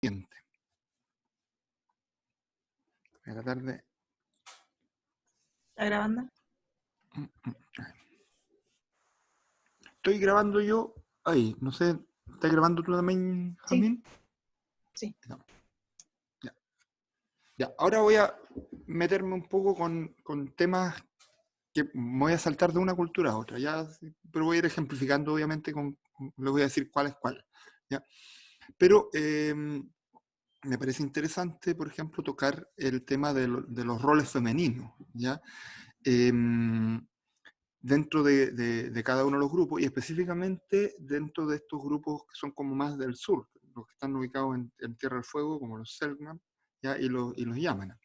Voy a tratar de... ¿Está grabando? Estoy grabando yo ahí, no sé, ¿estás grabando tú también, Sí, Jamín? sí. No, ya, ya. Ahora voy a meterme un poco con temas que me voy a saltar de una cultura a otra, ya, pero voy a ir ejemplificando, obviamente, les voy a decir cuál es cuál, ¿ya? Pero me parece interesante, por ejemplo, tocar el tema de los roles femeninos, ¿ya? Dentro de cada uno de los grupos y específicamente dentro de estos grupos que son como más del sur, los que están ubicados en Tierra del Fuego, como los Selknam, ¿ya? Y los Yamana.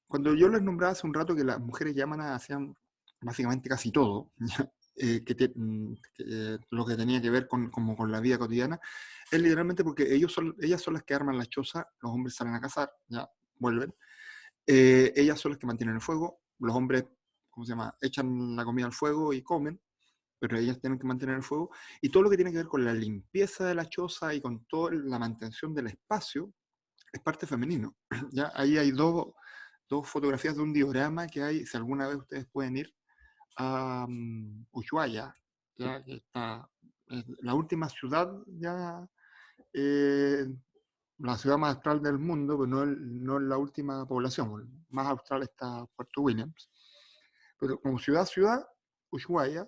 Cuando yo les nombraba hace un rato que las mujeres Yamana hacían básicamente casi todo, ¿ya? Lo que tenía que ver como con la vida cotidiana, es literalmente porque ellas son las que arman la choza, los hombres salen a cazar, ya vuelven, ellas son las que mantienen el fuego, los hombres, ¿cómo se llama?, echan la comida al fuego y comen, pero ellas tienen que mantener el fuego, y todo lo que tiene que ver con la limpieza de la choza y con toda la mantención del espacio, es parte femenino. ¿Ya? Ahí hay dos fotografías de un diorama que hay, si alguna vez ustedes pueden ir a Ushuaia, ¿ya? Que está, es la última ciudad, ya, eh, la ciudad más austral del mundo, pero no es la última población, más austral está Puerto Williams, pero como ciudad, Ushuaia,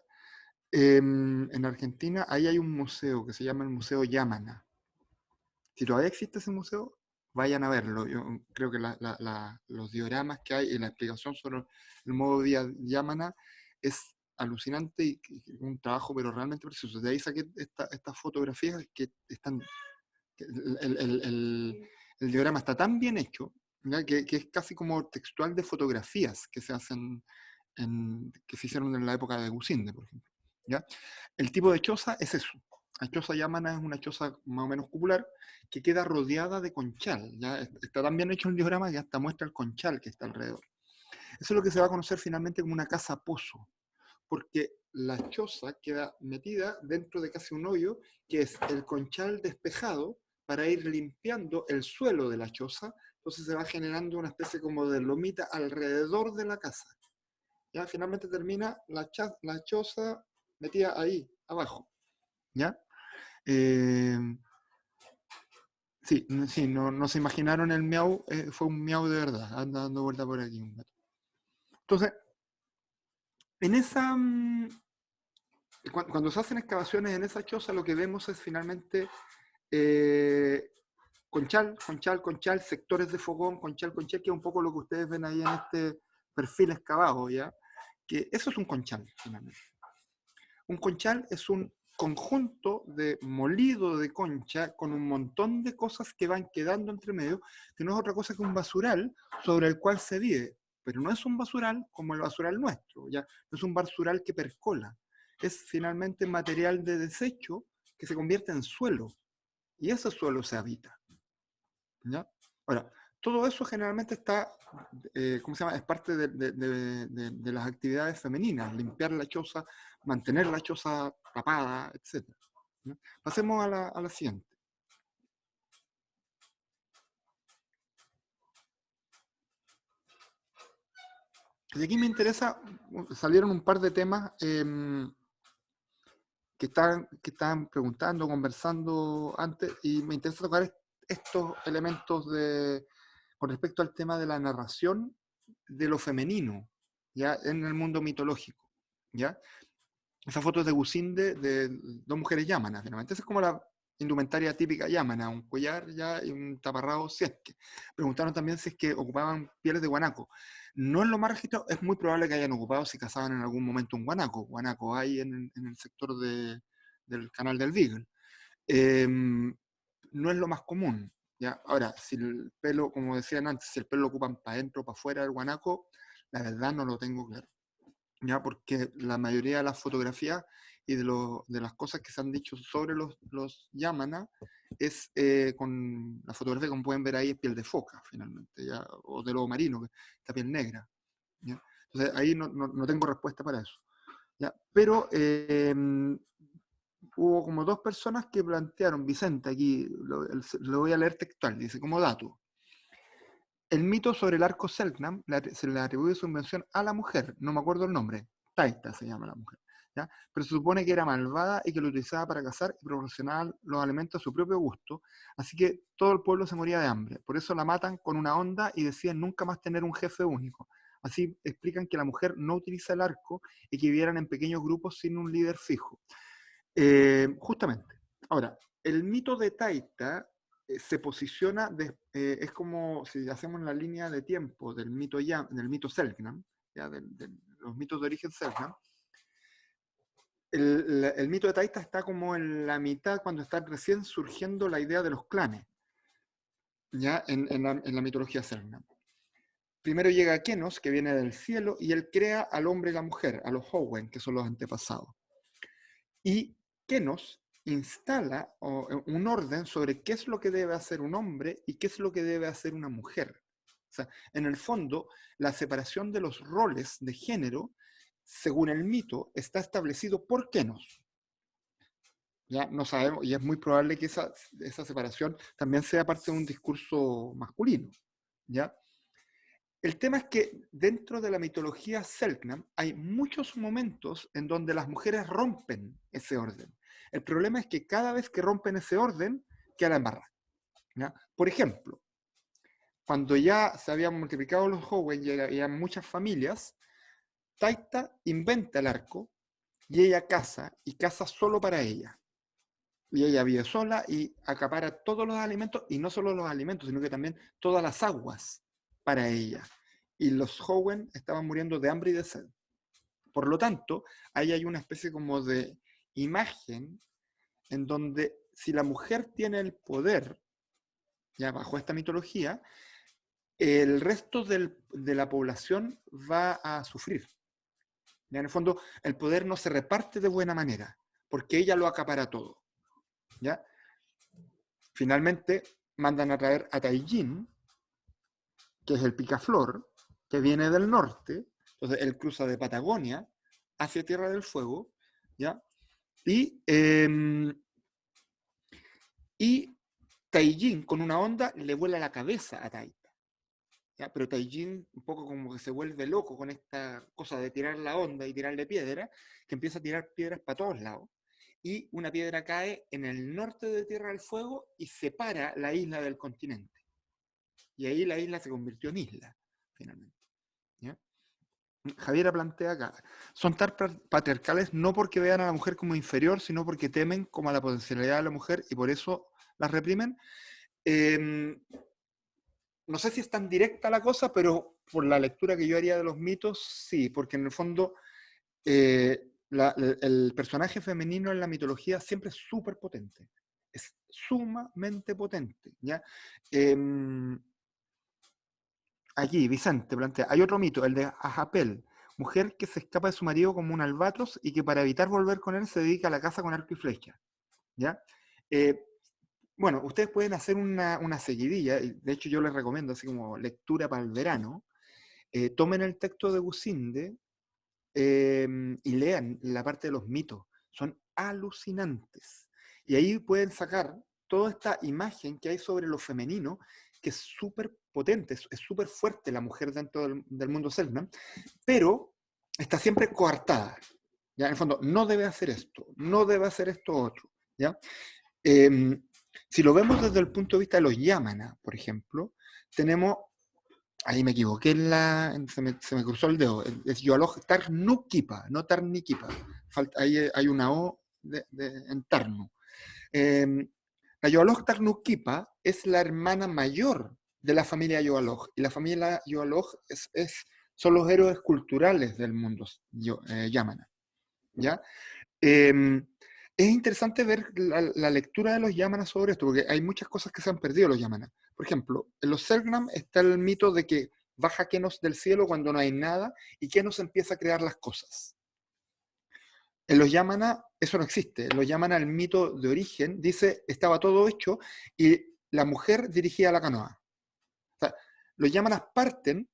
en Argentina, ahí hay un museo que se llama el Museo Yamana. Si todavía existe ese museo, vayan a verlo. Yo creo que los dioramas que hay y la explicación sobre el modo día Yamana es alucinante y un trabajo pero realmente precioso. De ahí saqué estas fotografías que están... El diorama está tan bien hecho, ¿ya? Que es casi como textual de fotografías que se hacen que se hicieron en la época de Gusinde, por ejemplo. ¿Ya? El tipo de choza es eso. La choza Yamana es una choza más o menos cupular que queda rodeada de conchal. ¿Ya? Está tan bien hecho el diagrama que hasta muestra el conchal que está alrededor. Eso es lo que se va a conocer finalmente como una casa pozo, porque la choza queda metida dentro de casi un hoyo, que es el conchal despejado para ir limpiando el suelo de la choza. Entonces se va generando una especie como de lomita alrededor de la casa. ¿Ya? Finalmente termina la choza metida ahí, abajo. ¿Ya? Eh, sí, sí, no se imaginaron el miau, fue un miau de verdad, anda dando vuelta por aquí un gato. Entonces, en esa, cuando se hacen excavaciones en esa choza, lo que vemos es finalmente eh, conchal, sectores de fogón, conchal, que es un poco lo que ustedes ven ahí en este perfil excavado, ¿ya? Que eso es un conchal, finalmente. Un conchal es un conjunto de molido de concha con un montón de cosas que van quedando entre medio, que no es otra cosa que un basural sobre el cual se vive. Pero no es un basural como el basural nuestro, ¿ya? No es un basural que percola. Es finalmente material de desecho que se convierte en suelo. Y ese suelo se habita, ¿ya? Ahora, todo eso generalmente está, ¿cómo se llama? Es parte de las actividades femeninas, limpiar la choza, mantener la choza tapada, etc. ¿No? Pasemos a la siguiente. Y aquí me interesa, salieron un par de temas que estaban preguntando, conversando antes, y me interesa tocar estos elementos con respecto al tema de la narración de lo femenino, ¿ya? En el mundo mitológico, ¿ya? Esa foto es de Gusinde, de dos mujeres yámanas, finalmente. Esa es como la indumentaria típica yámana, un collar ya y un taparrabo, si es que. Preguntaron también si es que ocupaban pieles de guanaco. No es lo más registrado, es muy probable que hayan ocupado si cazaban en algún momento un guanaco. Guanaco hay en el sector del canal del Beagle. No es lo más común. ¿Ya? Ahora, si el pelo, como decían antes, si el pelo lo ocupan para adentro o para afuera del guanaco, la verdad no lo tengo claro. ¿Ya? Porque la mayoría de las fotografías y de las cosas que se han dicho sobre los Yamana es con la fotografía, como pueden ver ahí, es piel de foca, finalmente, ¿ya? O de lobo marino, que está piel negra. ¿Ya? Entonces ahí no tengo respuesta para eso. ¿Ya? Pero hubo como dos personas que plantearon, Vicente, aquí lo voy a leer textual, dice como dato. El mito sobre el arco Selknam se le atribuye su invención a la mujer, no me acuerdo el nombre, Taita se llama la mujer, ¿ya? Pero se supone que era malvada y que lo utilizaba para cazar y proporcionar los alimentos a su propio gusto, así que todo el pueblo se moría de hambre. Por eso la matan con una onda y deciden nunca más tener un jefe único. Así explican que la mujer no utiliza el arco y que vivieran en pequeños grupos sin un líder fijo. Justamente. Ahora, el mito de Taita se posiciona, es como si hacemos la línea de tiempo del mito Selknam, ¿ya? De los mitos de origen Selknam. El mito de Taita está como en la mitad, cuando está recién surgiendo la idea de los clanes, ¿ya? En la mitología Selknam. Primero llega Kenos, que viene del cielo, y él crea al hombre y la mujer, a los Howen, que son los antepasados. Y Kenos instala un orden sobre qué es lo que debe hacer un hombre y qué es lo que debe hacer una mujer. O sea, en el fondo, la separación de los roles de género, según el mito, está establecido por Kenos. Ya no sabemos, y es muy probable que esa separación también sea parte de un discurso masculino, ¿ya? El tema es que dentro de la mitología Selknam hay muchos momentos en donde las mujeres rompen ese orden. El problema es que cada vez que rompen ese orden, queda la embarrada, ¿ya? Por ejemplo, cuando ya se habían multiplicado los Howen y había muchas familias, Taita inventa el arco y ella caza, y caza solo para ella. Y ella vive sola y acapara todos los alimentos, y no solo los alimentos, sino que también todas las aguas para ella. Y los Howen estaban muriendo de hambre y de sed. Por lo tanto, ahí hay una especie como de imagen en donde si la mujer tiene el poder, ya bajo esta mitología, el resto de la población va a sufrir. Ya en el fondo, el poder no se reparte de buena manera, porque ella lo acapara todo. ¿Ya? Finalmente, mandan a traer a Taijin, que es el picaflor, que viene del norte. Entonces, él cruza de Patagonia hacia Tierra del Fuego, ¿ya? Y Taijin, con una onda, le vuela la cabeza a Taita. ¿Ya? Pero Taijin un poco como que se vuelve loco con esta cosa de tirar la onda y tirarle piedra, que empieza a tirar piedras para todos lados. Y una piedra cae en el norte de Tierra del Fuego y separa la isla del continente. Y ahí la isla se convirtió en isla, finalmente. ¿Ya? Javiera plantea acá, son tan patriarcales no porque vean a la mujer como inferior, sino porque temen como a la potencialidad de la mujer y por eso las reprimen. No sé si es tan directa la cosa, pero por la lectura que yo haría de los mitos, sí, porque en el fondo el personaje femenino en la mitología siempre es súper potente, es sumamente potente, ¿ya? Aquí, Vicente plantea, hay otro mito, el de Ajapel, mujer que se escapa de su marido como un albatros y que para evitar volver con él se dedica a la caza con arco y flecha, ¿ya? Bueno, ustedes pueden hacer una seguidilla, y de hecho yo les recomiendo, así como lectura para el verano, tomen el texto de Gusinde y lean la parte de los mitos, son alucinantes. Y ahí pueden sacar toda esta imagen que hay sobre lo femenino, que es súper potente, es súper fuerte la mujer dentro del mundo Selknam, pero está siempre coartada. ¿Ya? En el fondo, no debe hacer esto, no debe hacer esto otro. ¿Ya? Si lo vemos desde el punto de vista de los Yamana, por ejemplo, tenemos, ahí me equivoqué, se me cruzó el dedo, es Yoaloj Tarnukipa, no Tarnikipa, ahí hay una O en Tarnu. La Yoaloj Tarnukipa es la hermana mayor de la familia Yoaloj, y la familia Yoaloj son los héroes culturales del mundo Yamana. ¿Ya? Es interesante ver la lectura de los Yamanas sobre esto, porque hay muchas cosas que se han perdido los Yamanas. Por ejemplo, en los Selknam está el mito de que baja Kenos del cielo cuando no hay nada y Kenos empieza a crear las cosas. En los Yamana eso no existe. En los Yamana el mito de origen dice estaba todo hecho y la mujer dirigía la canoa. O sea, los Yamanas parten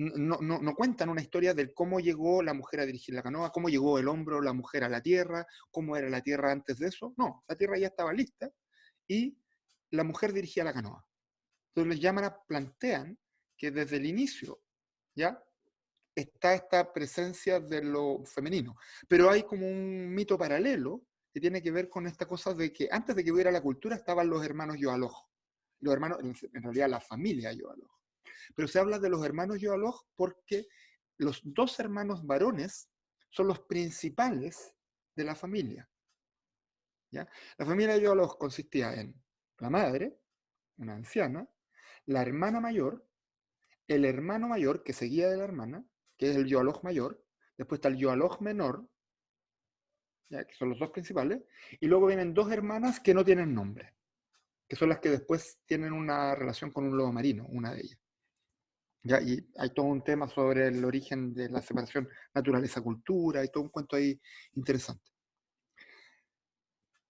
no cuentan una historia de cómo llegó la mujer a dirigir la canoa, cómo llegó el hombre o la mujer a la tierra, cómo era la tierra antes de eso. No, la tierra ya estaba lista y la mujer dirigía la canoa. Entonces les llaman, plantean que desde el inicio, ¿ya? Está esta presencia de lo femenino. Pero hay como un mito paralelo que tiene que ver con esta cosa de que antes de que hubiera la cultura estaban los hermanos Yoaloj. Los hermanos, en realidad la familia Yoaloj. Pero se habla de los hermanos Yoaloj porque los dos hermanos varones son los principales de la familia. ¿Ya? La familia Yoaloj consistía en la madre, una anciana, la hermana mayor, el hermano mayor que seguía de la hermana, que es el Yoaloj mayor, después está el Yoaloj menor, ¿ya? Que son los dos principales, y luego vienen dos hermanas que no tienen nombre, que son las que después tienen una relación con un lobo marino, una de ellas. ¿Ya? Y hay todo un tema sobre el origen de la separación naturaleza-cultura, y todo un cuento ahí interesante.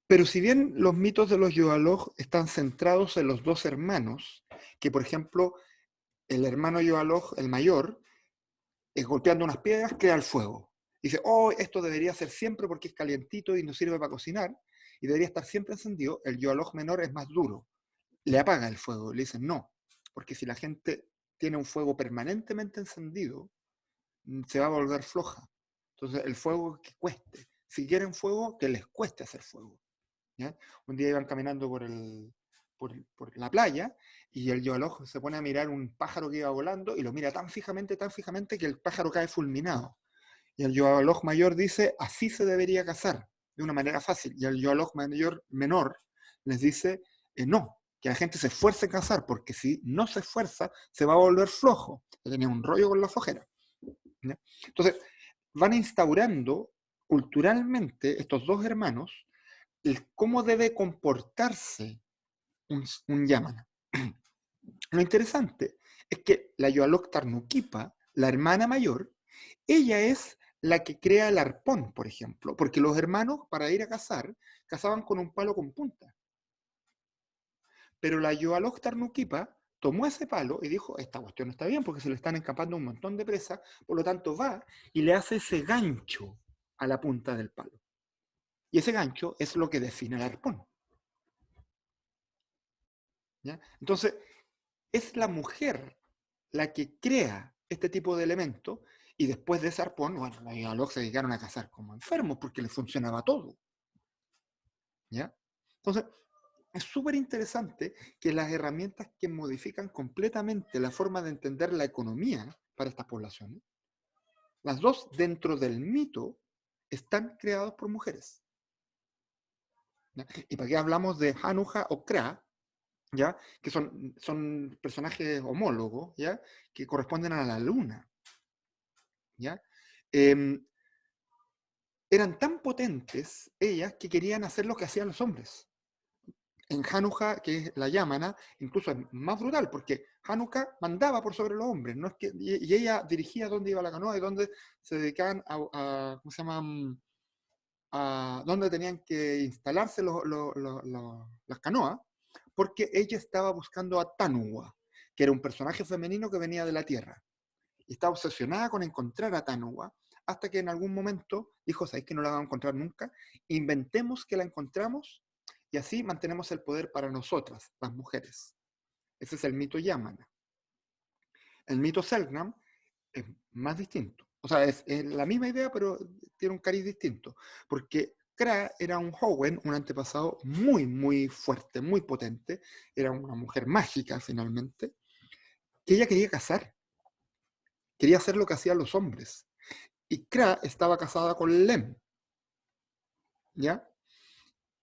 Pero si bien los mitos de los Yoaloj están centrados en los dos hermanos, que por ejemplo, el hermano Yoaloj, el mayor, golpeando unas piedras, crea el fuego. Dice, oh, esto debería ser siempre porque es calientito y nos sirve para cocinar, y debería estar siempre encendido. El Yoaloj menor es más duro, le apaga el fuego, le dicen, no, porque si la gente tiene un fuego permanentemente encendido, se va a volver floja. Entonces, el fuego que cueste. Si quieren fuego, que les cueste hacer fuego. ¿Ya? Un día iban caminando por la playa y el Yoaloj se pone a mirar un pájaro que iba volando y lo mira tan fijamente que el pájaro cae fulminado. Y el Yoaloj mayor dice, así se debería cazar, de una manera fácil. Y el Yoaloj menor les dice, no, que la gente se esfuerce en cazar, porque si no se esfuerza, se va a volver flojo. Tenía un rollo con la flojera. ¿Ya? Entonces, van instaurando culturalmente estos dos hermanos cómo debe comportarse un Yamana. Lo interesante es que la Yoalok Tarnukipa, la hermana mayor, ella es la que crea el arpón, por ejemplo, porque los hermanos para ir a cazar, cazaban con un palo con punta. Pero la Yoalok Tarnukipa tomó ese palo y dijo, esta cuestión no está bien porque se le están escapando un montón de presas, por lo tanto va y le hace ese gancho a la punta del palo. Y ese gancho es lo que define el arpón. ¿Ya? Entonces, es la mujer la que crea este tipo de elementos y después de ese arpón, bueno, los Yoaloj se dedicaron a cazar como enfermos porque les funcionaba todo. ¿Ya? Entonces, es súper interesante que las herramientas que modifican completamente la forma de entender la economía para estas poblaciones, las dos dentro del mito están creadas por mujeres. ¿Ya? ¿Y para qué hablamos de Hanuja o Kra? ¿Ya? Que son personajes homólogos, ¿ya? Que corresponden a la luna. ¿Ya? Eran tan potentes ellas que querían hacer lo que hacían los hombres. En Hanukkah, que es la Yamana, incluso es más brutal, porque Hanukkah mandaba por sobre los hombres, ¿no? Y ella dirigía dónde iba la canoa y dónde se dedicaban ¿cómo se llama? A dónde tenían que instalarse las canoas, porque ella estaba buscando a Tanuwa, que era un personaje femenino que venía de la tierra. Y estaba obsesionada con encontrar a Tanuwa, hasta que en algún momento dijo, ¿sabéis que no la vamos a encontrar nunca? Inventemos que la encontramos y así mantenemos el poder para nosotras, las mujeres. Ese es el mito Yamana. El mito Selknam es más distinto. O sea, es la misma idea, pero tiene un cariz distinto. Porque Kra era un Howen, un antepasado muy, muy fuerte, muy potente. Era una mujer mágica, finalmente, que ella quería cazar. Quería hacer lo que hacían los hombres. Y Kra estaba casada con Lem, ¿ya?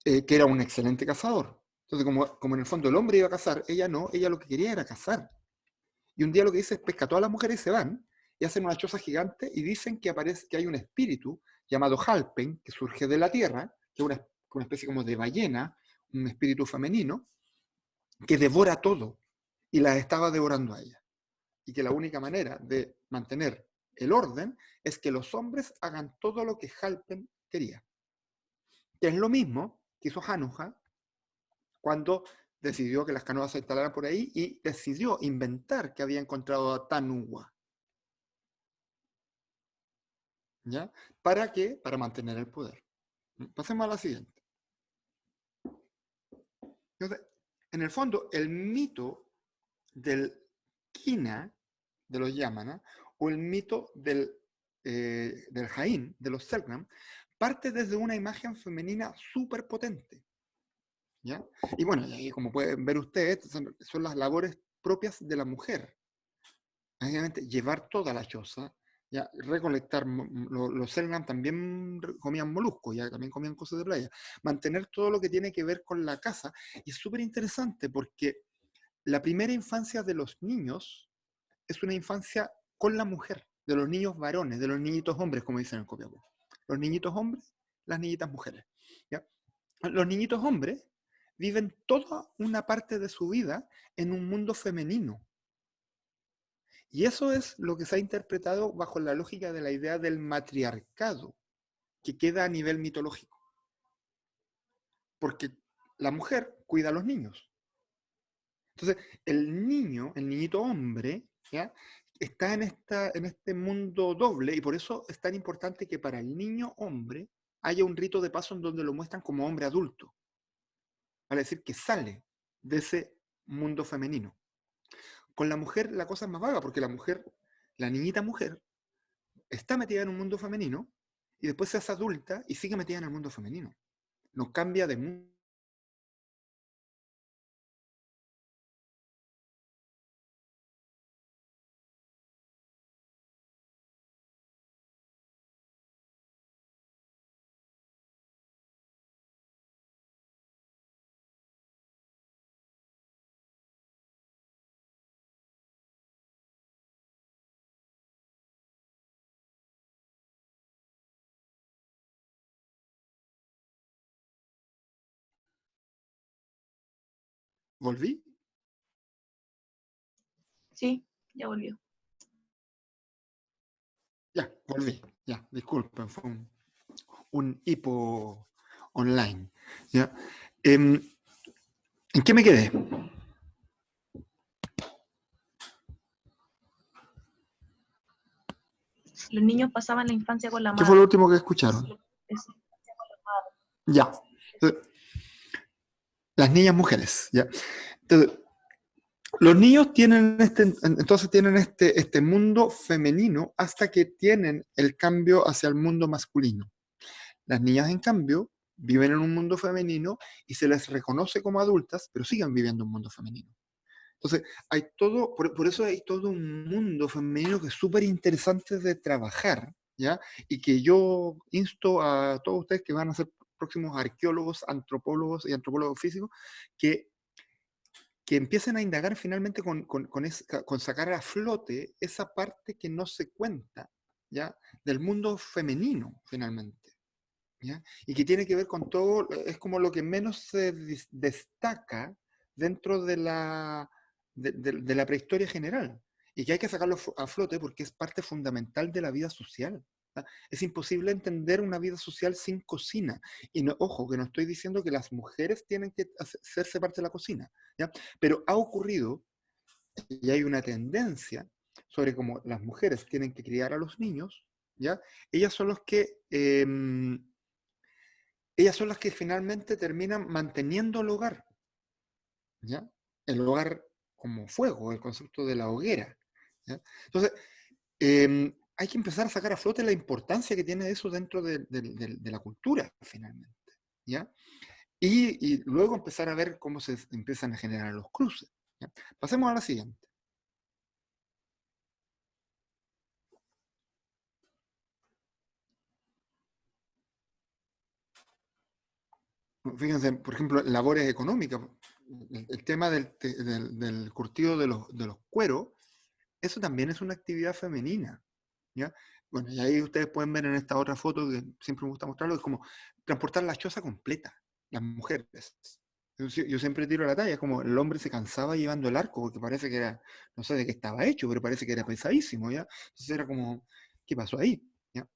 Que era un excelente cazador. Entonces, como en el fondo el hombre iba a cazar, ella no, ella lo que quería era cazar. Y un día lo que dice es pesca a todas las mujeres y se van, y hacen una choza gigante y dicen que aparece que hay un espíritu llamado Halpen, que surge de la tierra, que es una especie como de ballena, un espíritu femenino, que devora todo, y las estaba devorando a ella. Y que la única manera de mantener el orden es que los hombres hagan todo lo que Halpen quería. Que es lo mismo que hizo Hanukkah cuando decidió que las canoas se instalaran por ahí y decidió inventar que había encontrado a Tanuwa. ¿ya? ¿Para qué? Para mantener el poder. Pasemos a la siguiente. Entonces, en el fondo, el mito del Kina, de los Yamana, o el mito del Jain, de los Selknam, parte desde una imagen femenina súper potente. ¿Ya? Y bueno, y ahí, como pueden ver ustedes, son las labores propias de la mujer. Básicamente, llevar toda la choza, ya, recolectar, los Selknam también comían moluscos, ya también comían cosas de playa, mantener todo lo que tiene que ver con la casa. Y es súper interesante porque la primera infancia de los niños es una infancia con la mujer, de los niños varones, de los niñitos hombres, como dicen en el Copiapó. Los niñitos hombres, las niñitas mujeres. ¿Ya? Los niñitos hombres viven toda una parte de su vida en un mundo femenino. Y eso es lo que se ha interpretado bajo la lógica de la idea del matriarcado, que queda a nivel mitológico. Porque la mujer cuida a los niños. Entonces, el niño, el niñito hombre, ¿ya? Está en este mundo doble, y por eso es tan importante que para el niño hombre haya un rito de paso en donde lo muestran como hombre adulto. Vale decir, que sale de ese mundo femenino. Con la mujer la cosa es más vaga, porque la mujer, la niñita mujer, está metida en un mundo femenino y después se hace adulta y sigue metida en el mundo femenino. No cambia de mundo. ¿Volví? Sí, ya volvió. Ya, volví. Ya, disculpen, fue un hipo online. ¿Ya? ¿En qué me quedé? Los niños pasaban la infancia con la ¿Qué fue lo madre. último que escucharon? Eso. Ya. Las niñas mujeres. ¿Ya? Entonces, los niños tienen entonces tienen este mundo femenino hasta que tienen el cambio hacia el mundo masculino. Las niñas, en cambio, viven en un mundo femenino y se les reconoce como adultas, pero siguen viviendo un mundo femenino. Entonces, hay todo, por eso hay todo un mundo femenino que es súper interesante de trabajar, ¿ya? Y que yo insto a todos ustedes que van a ser próximos arqueólogos, antropólogos y antropólogos físicos, que, que empiecen a indagar finalmente con sacar a flote esa parte que no se cuenta, ¿ya? Del mundo femenino, finalmente. ¿Ya? Y que tiene que ver con todo, es como lo que menos se destaca dentro de la prehistoria general, y que hay que sacarlo a flote porque es parte fundamental de la vida social. ¿Ya? Es imposible entender una vida social sin cocina. Y no, ojo, que no estoy diciendo que las mujeres tienen que hacerse parte de la cocina, ¿ya? Pero ha ocurrido, y hay una tendencia sobre cómo las mujeres tienen que criar a los niños, ¿ya? Ellas son los que... ellas son las que finalmente terminan manteniendo el hogar, ¿ya? El hogar como fuego, el concepto de la hoguera, ¿ya? Entonces, hay que empezar a sacar a flote la importancia que tiene eso dentro de la cultura, finalmente, ¿ya? Y luego empezar a ver cómo se empiezan a generar los cruces, ¿ya? Pasemos a la siguiente. Fíjense, por ejemplo, labores económicas. El tema del curtido de los cueros, eso también es una actividad femenina, ¿ya? Bueno, y ahí ustedes pueden ver en esta otra foto, que siempre me gusta mostrarlo, es como transportar la choza completa, las mujeres. Yo siempre tiro la talla, es como el hombre se cansaba llevando el arco, porque parece que era, no sé de qué estaba hecho, pero parece que era pesadísimo, ¿ya? Entonces era como, ¿qué pasó ahí? ¿Ya?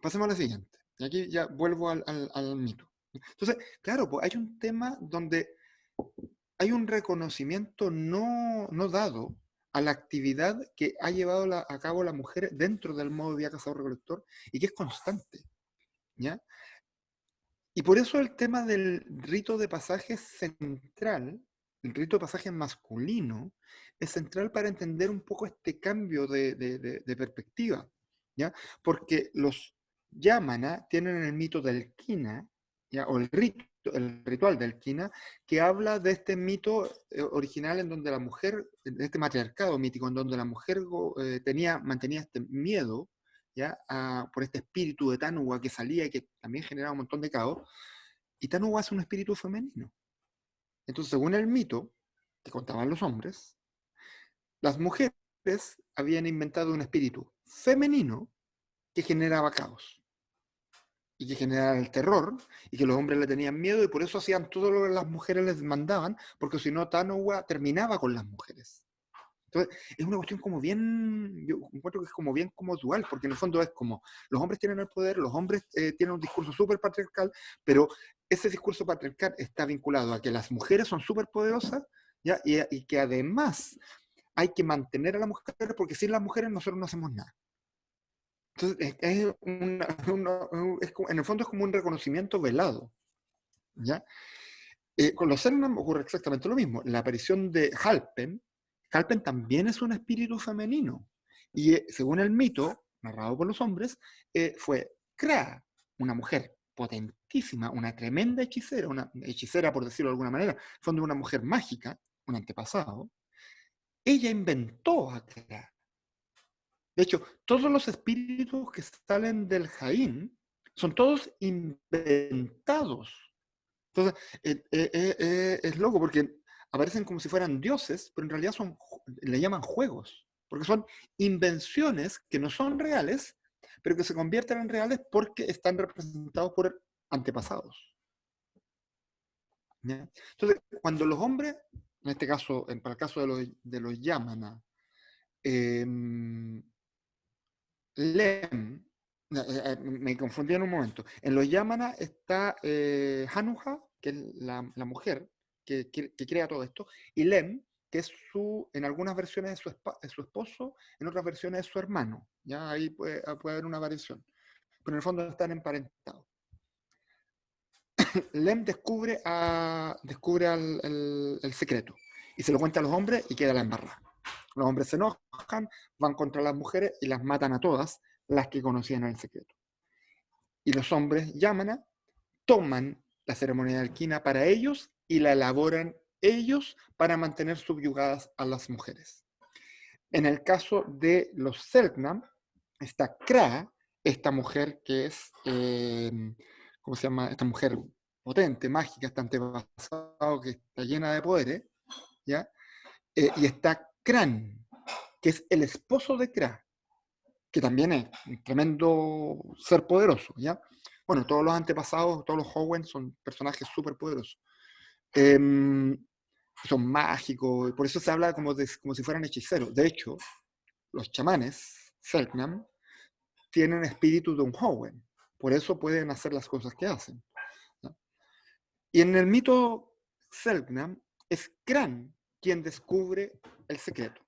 Pasemos a la siguiente. Y aquí ya vuelvo al mito. Entonces, claro, pues hay un tema donde hay un reconocimiento no dado a la actividad que ha llevado a cabo la mujer dentro del modo de vida cazador-recolector y que es constante, ¿ya? Y por eso el tema del rito de pasaje es central, el rito de pasaje masculino, es central para entender un poco este cambio de perspectiva, ¿ya? Porque los Yamana tienen el mito del Kina, ¿ya? O el ritual del Kina, que habla de este mito original en donde la mujer, de este matriarcado mítico, en donde la mujer mantenía este miedo, ¿ya? Por este espíritu de Tanuwa que salía y que también generaba un montón de caos, y Tanuwa es un espíritu femenino. Entonces, según el mito que contaban los hombres, las mujeres habían inventado un espíritu femenino que generaba caos y que generaba el terror y que los hombres le tenían miedo y por eso hacían todo lo que las mujeres les mandaban, porque si no Tanuwa terminaba con las mujeres. Entonces, es una cuestión como bien, yo encuentro que es como bien como dual, porque en el fondo es como, los hombres tienen el poder, los hombres tienen un discurso súper patriarcal, pero ese discurso patriarcal está vinculado a que las mujeres son súper poderosas, ¿ya? Y que además hay que mantener a la mujer, porque sin las mujeres nosotros no hacemos nada. Entonces, en el fondo es como un reconocimiento velado, ¿ya? Con los Selknam ocurre exactamente lo mismo. La aparición de Halpen también es un espíritu femenino. Y según el mito, narrado por los hombres, fue Kra, una mujer potentísima, una tremenda hechicera, una hechicera por decirlo de alguna manera, fue una mujer mágica, un antepasado. Ella inventó a Kra. De hecho, todos los espíritus que salen del Jaín son todos inventados. Entonces, es loco porque aparecen como si fueran dioses, pero en realidad le llaman juegos, porque son invenciones que no son reales, pero que se convierten en reales porque están representados por antepasados. ¿Ya? Entonces, cuando los hombres, en este caso, para el caso de los Yamana, Lem, me confundí en un momento. En los Yamana está Hanuja, que es la mujer que crea todo esto, y Lem, que es en algunas versiones es su esposo, en otras versiones es su hermano. Ya ahí puede haber una variación. Pero en el fondo están emparentados. Lem descubre el secreto y se lo cuenta a los hombres y queda la embarrada. Los hombres se enojan, van contra las mujeres y las matan a todas las que conocían el secreto. Y los hombres Yamana toman la ceremonia de alquina para ellos y la elaboran ellos para mantener subyugadas a las mujeres. En el caso de los Selknam, está Kra, esta mujer que es, ¿cómo se llama? Esta mujer potente, mágica, está antepasado, que está llena de poderes, ¿ya? Y está Kran, que es el esposo de Kra, que también es un tremendo ser poderoso, ¿ya? Bueno, todos los antepasados, todos los Howen son personajes súper poderosos. Son mágicos, y por eso se habla como si fueran hechiceros. De hecho, los chamanes, Selknam, tienen espíritu de un Howen. Por eso pueden hacer las cosas que hacen, ¿no? Y en el mito Selknam, es Kran quien descubre el secreto.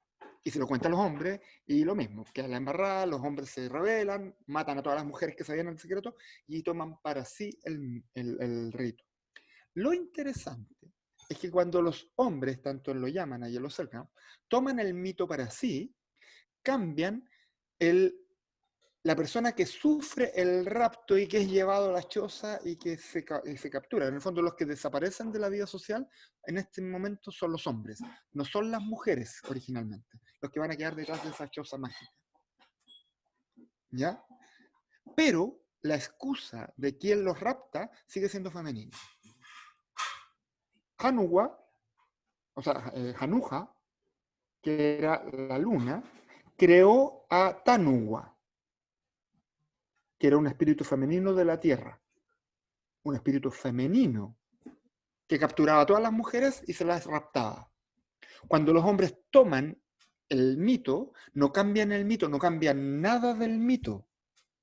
Y se lo cuenta a los hombres, y lo mismo, que a la embarrada, los hombres se rebelan, matan a todas las mujeres que sabían el secreto y toman para sí el rito. Lo interesante es que cuando los hombres, tanto en lo Yamana y en lo Selknam, toman el mito para sí, cambian la persona que sufre el rapto y que es llevado a la choza y que se captura. En el fondo, los que desaparecen de la vida social en este momento son los hombres, no son las mujeres originalmente, los que van a quedar detrás de esa choza mágica. ¿Ya? Pero la excusa de quien los rapta sigue siendo femenina. Hanuwa, o sea, Hanuja, que era la luna, creó a Tanuwa, que era un espíritu femenino de la tierra. Un espíritu femenino que capturaba a todas las mujeres y se las raptaba. Cuando los hombres toman el mito, no cambian el mito, no cambian nada del mito,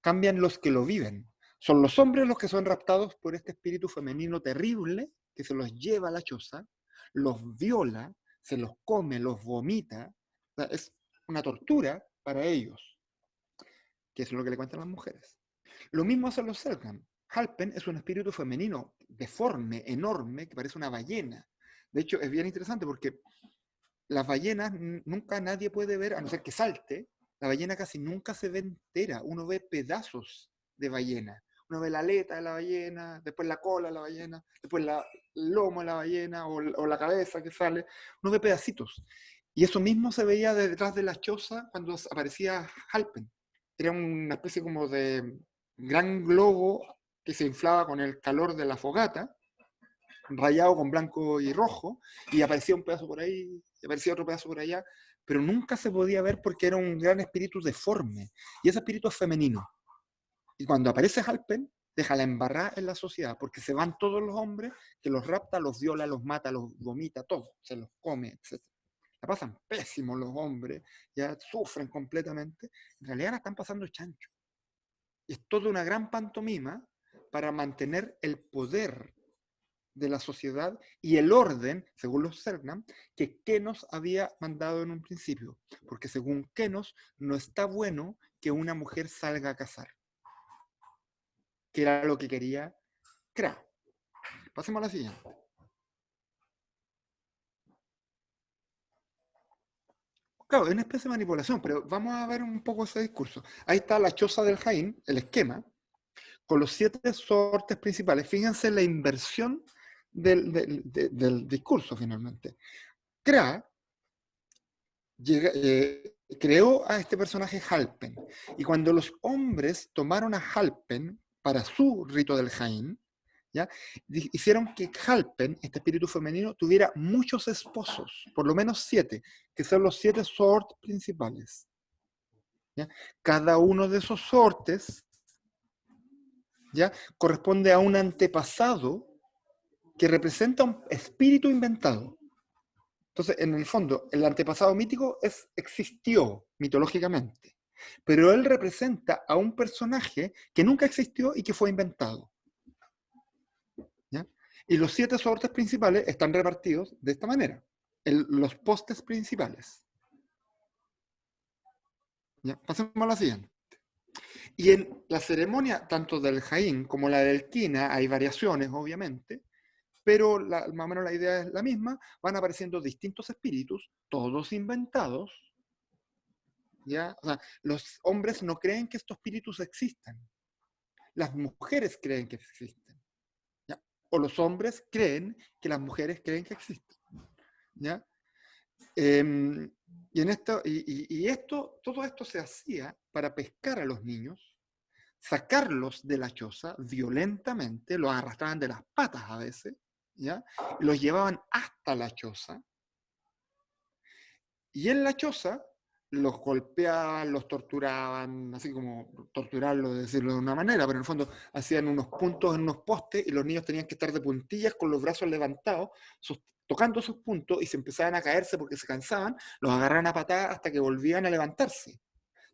cambian los que lo viven. Son los hombres los que son raptados por este espíritu femenino terrible que se los lleva a la choza, los viola, se los come, los vomita, O sea, es una tortura para ellos, que es lo que le cuentan las mujeres. Lo mismo hacen los Selknam. Halpen es un espíritu femenino deforme, enorme, que parece una ballena. De hecho, es bien interesante porque las ballenas nunca nadie puede ver, a no ser que salte, la ballena casi nunca se ve entera. Uno ve pedazos de ballena. Uno ve la aleta de la ballena, después la cola de la ballena, después el lomo de la ballena o la cabeza que sale. Uno ve pedacitos. Y eso mismo se veía detrás de la choza cuando aparecía Halpen. Era una especie como de gran globo que se inflaba con el calor de la fogata, rayado con blanco y rojo, y aparecía un pedazo por ahí, y aparecía otro pedazo por allá, pero nunca se podía ver porque era un gran espíritu deforme, y ese espíritu es femenino. Y cuando aparece Halpen, deja la embarrada en la sociedad, porque se van todos los hombres, que los rapta, los viola, los mata, los vomita, todo, se los come, etc. La pasan pésimos los hombres, ya sufren completamente, en realidad la están pasando chancho. Y es toda una gran pantomima para mantener el poder de la sociedad y el orden, según los Selknam, que Kenos había mandado en un principio. Porque según Kenos, no está bueno que una mujer salga a cazar, que era lo que quería Kra. Pasemos a la siguiente. Claro, es una especie de manipulación, pero vamos a ver un poco ese discurso. Ahí está la choza del Jaín, el esquema, con los 7 sortes principales. Fíjense la inversión del discurso finalmente. Kra creó a este personaje Halpen. Y cuando los hombres tomaron a Halpen para su rito del Jain, ¿ya? Hicieron que Halpen, este espíritu femenino, tuviera muchos esposos, por lo menos 7, que son los 7 sortes principales. ¿Ya? Cada uno de esos sortes, ¿ya?, corresponde a un antepasado que representa un espíritu inventado. Entonces, en el fondo, el antepasado mítico existió mitológicamente, pero él representa a un personaje que nunca existió y que fue inventado. ¿Ya? Y los 7 sortes principales están repartidos de esta manera, los postes principales. ¿Ya? Pasemos a la siguiente. Y en la ceremonia, tanto del Jaín como la del Kina, hay variaciones, obviamente, pero más o menos la idea es la misma. Van apareciendo distintos espíritus, todos inventados, ¿ya? O sea, los hombres no creen que estos espíritus existan. Las mujeres creen que existen, ¿ya? O los hombres creen que las mujeres creen que existen, ¿ya? Y, todo esto se hacía para pescar a los niños, sacarlos de la choza violentamente, los arrastraban de las patas a veces, ¿ya? Y los llevaban hasta la choza, y en la choza los golpeaban, los torturaban, así como torturarlo, decirlo de una manera, pero en el fondo hacían unos puntos en unos postes y los niños tenían que estar de puntillas con los brazos levantados, tocando esos puntos, y se empezaban a caerse porque se cansaban, los agarraban a patadas hasta que volvían a levantarse.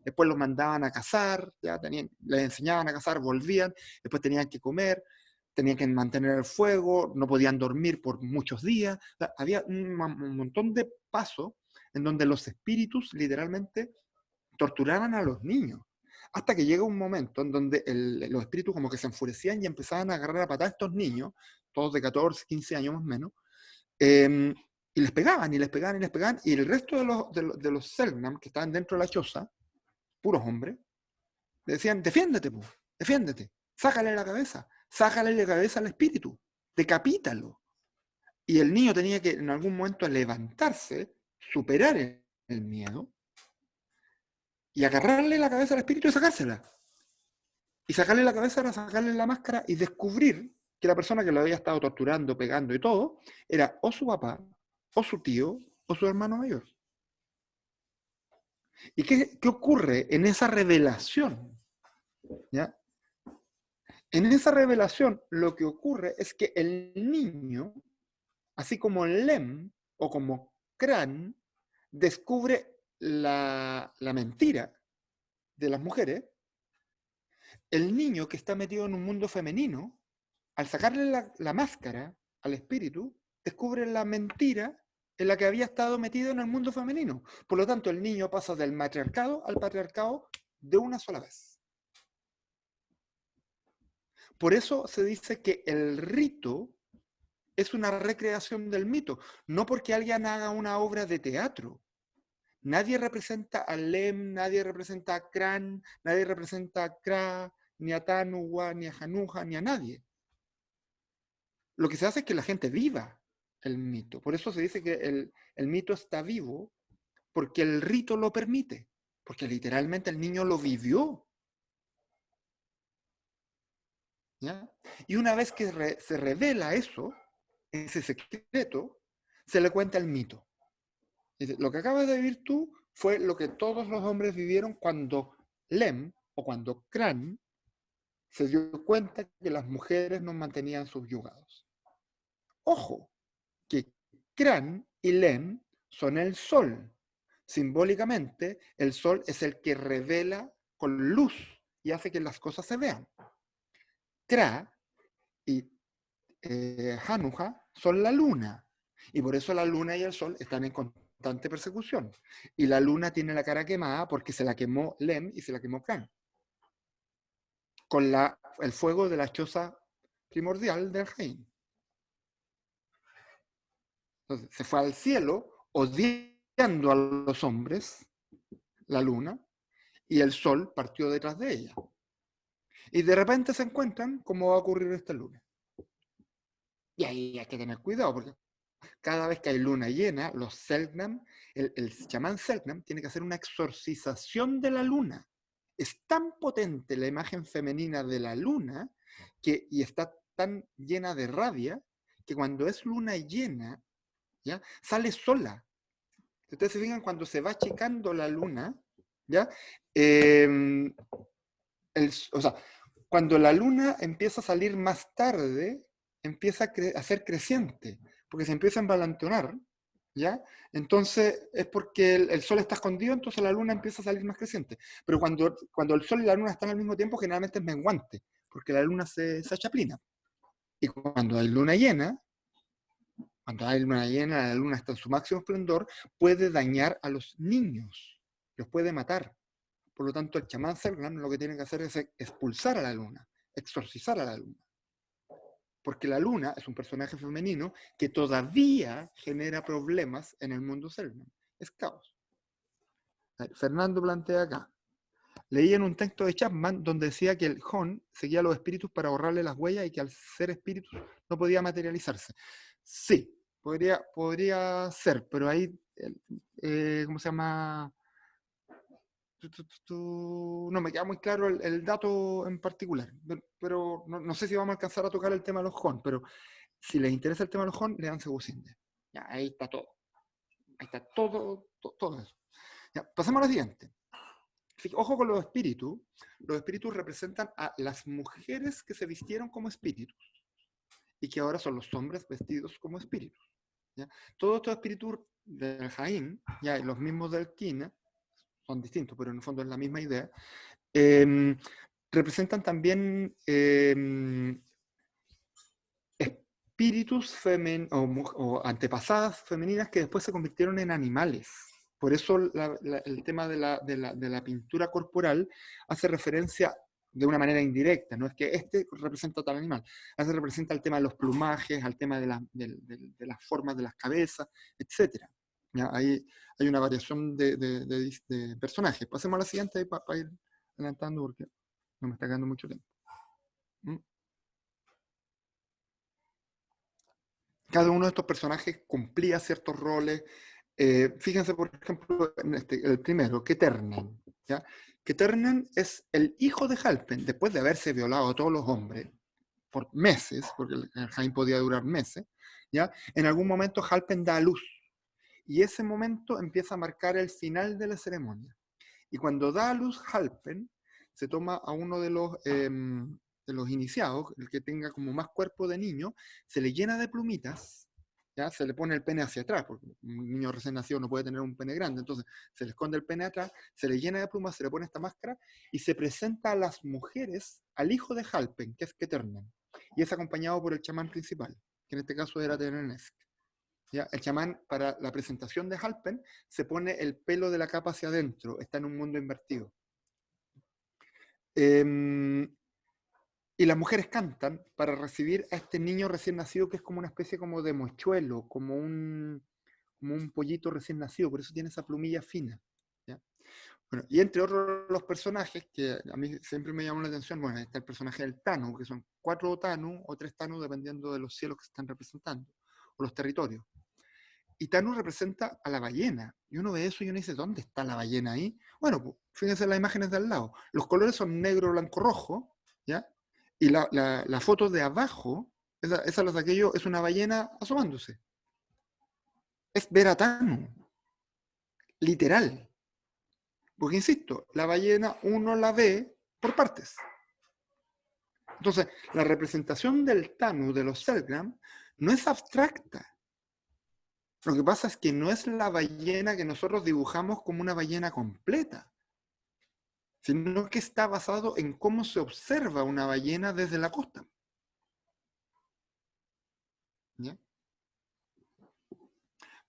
Después los mandaban a cazar, les enseñaban a cazar, volvían, después tenían que comer, tenían que mantener el fuego, no podían dormir por muchos días. O sea, había un montón de pasos en donde los espíritus literalmente torturaban a los niños. Hasta que llega un momento en donde los espíritus como que se enfurecían y empezaban a agarrar a patadas a estos niños, todos de 14, 15 años más o menos, y les pegaban, y les pegaban, y les pegaban, y el resto de los Selknam que estaban dentro de la choza, puros hombres, le decían: defiéndete, defiéndete, sácale la cabeza al espíritu, decapítalo. Y el niño tenía que en algún momento levantarse, superar el miedo, y agarrarle la cabeza al espíritu y sacársela. Y sacarle la cabeza era sacarle la máscara y descubrir que la persona que lo había estado torturando, pegando y todo, era o su papá, o su tío, o su hermano mayor. ¿Y qué ocurre en esa revelación? ¿Ya? En esa revelación lo que ocurre es que el niño, así como Lem o como Kran, descubre la mentira de las mujeres. El niño que está metido en un mundo femenino, al sacarle la máscara al espíritu, descubre la mentira en la que había estado metido en el mundo femenino. Por lo tanto, el niño pasa del matriarcado al patriarcado de una sola vez. Por eso se dice que el rito es una recreación del mito, no porque alguien haga una obra de teatro. Nadie representa a Lem, nadie representa a Cran, nadie representa a Kra, ni a Tanuwa, ni a Januja, ni a nadie. Lo que se hace es que la gente viva el mito. Por eso se dice que el mito está vivo, porque el rito lo permite, porque literalmente el niño lo vivió. ¿Ya? Y una vez que se revela eso, ese secreto, se le cuenta el mito. Dice, lo que acabas de vivir tú fue lo que todos los hombres vivieron cuando Lem o cuando Cran se dio cuenta que las mujeres nos mantenían subyugados. Ojo, que Cran y Lem son el sol. Simbólicamente, el sol es el que revela con luz y hace que las cosas se vean. Kra y Hanuja son la luna. Y por eso la luna y el sol están en constante persecución. Y la luna tiene la cara quemada porque se la quemó Lem y se la quemó Cran. Con el fuego de la choza primordial del Jain. Entonces, se fue al cielo odiando a los hombres, la luna, y el sol partió detrás de ella. Y de repente se encuentran cómo va a ocurrir esta luna. Y ahí hay que tener cuidado, porque cada vez que hay luna llena, los Selknam, el chamán Selknam tiene que hacer una exorcización de la luna. Es tan potente la imagen femenina de la luna y está tan llena de rabia que cuando es luna llena, ¿ya? Sale sola. Ustedes se fijan cuando se va achicando la luna, ¿ya? O sea, cuando la luna empieza a salir más tarde, empieza a ser creciente, porque se empieza a embalantonar, ¿ya? Entonces es porque el sol está escondido, entonces la luna empieza a salir más creciente. Pero cuando el sol y la luna están al mismo tiempo, generalmente es menguante, porque la luna se achaplina. Y cuando hay luna llena, la luna está en su máximo esplendor, puede dañar a los niños, los puede matar. Por lo tanto, el chamán Selknam lo que tiene que hacer es expulsar a la luna, exorcizar a la luna. Porque la luna es un personaje femenino que todavía genera problemas en el mundo Selknam. Es caos. Fernando plantea acá. Leí en un texto de Chapman donde decía que el Hon seguía a los espíritus para borrarle las huellas y que al ser espíritus no podía materializarse. Sí, podría ser, pero ahí, ¿cómo se llama? No me queda muy claro el dato en particular, pero no sé si vamos a alcanzar a tocar el tema de los Hon, pero si les interesa el tema de los Hon, lean Segusinde. Ya, ahí está todo. Ahí está todo eso. Ya, pasemos a lo siguiente. Ojo con los espíritus. Los espíritus representan a las mujeres que se vistieron como espíritus y que ahora son los hombres vestidos como espíritus. ¿Ya? Todos estos espíritus del Jaín, ya, los mismos del Kina, son distintos, pero en el fondo es la misma idea, representan también espíritus o antepasadas femeninas que después se convirtieron en animales. Por eso el tema de la pintura corporal hace referencia de una manera indirecta, no es que este representa tal animal, representa el tema de los plumajes, al tema de las formas de las cabezas, etc. ¿Ya? Ahí hay una variación de personajes. Pasemos a la siguiente para ir adelantando porque no me está quedando mucho tiempo. Cada uno de estos personajes cumplía ciertos roles. Fíjense, por ejemplo, en el primero, Keternen. ¿Ya? Keternen es el hijo de Halpen, después de haberse violado a todos los hombres por meses, porque el Jaime podía durar meses, ¿ya? En algún momento Halpen da a luz. Y ese momento empieza a marcar el final de la ceremonia. Y cuando da a luz Halpen, se toma a uno de los iniciados, el que tenga como más cuerpo de niño, se le llena de plumitas, ¿ya? Se le pone el pene hacia atrás, porque un niño recién nacido no puede tener un pene grande, entonces se le esconde el pene atrás, se le llena de plumas, se le pone esta máscara y se presenta a las mujeres al hijo de Halpen, que es Keternen, y es acompañado por el chamán principal, que en este caso era Tenenesk. ¿ya? El chamán, para la presentación de Halpen, se pone el pelo de la capa hacia adentro, está en un mundo invertido. Y las mujeres cantan para recibir a este niño recién nacido, que es como una especie como de mochuelo, como un pollito recién nacido, por eso tiene esa plumilla fina. ¿Ya? Bueno, y entre otros los personajes que a mí siempre me llamó la atención, bueno, está el personaje del Tanu, que son 4 Tanu o 3 Tanu, dependiendo de los cielos que se están representando, o los territorios. Y Tanu representa a la ballena. Y uno ve eso y uno dice, ¿dónde está la ballena ahí? Bueno, pues, fíjense en las imágenes de al lado. Los colores son negro, blanco, rojo, ¿ya? Y la foto de abajo, esa la saqué yo, es una ballena asomándose. Es ver a Tanu, literal. Porque, insisto, la ballena uno la ve por partes. Entonces, la representación del Tanu de los Selgram no es abstracta. Lo que pasa es que no es la ballena que nosotros dibujamos como una ballena completa, sino que está basado en cómo se observa una ballena desde la costa. ¿Ya?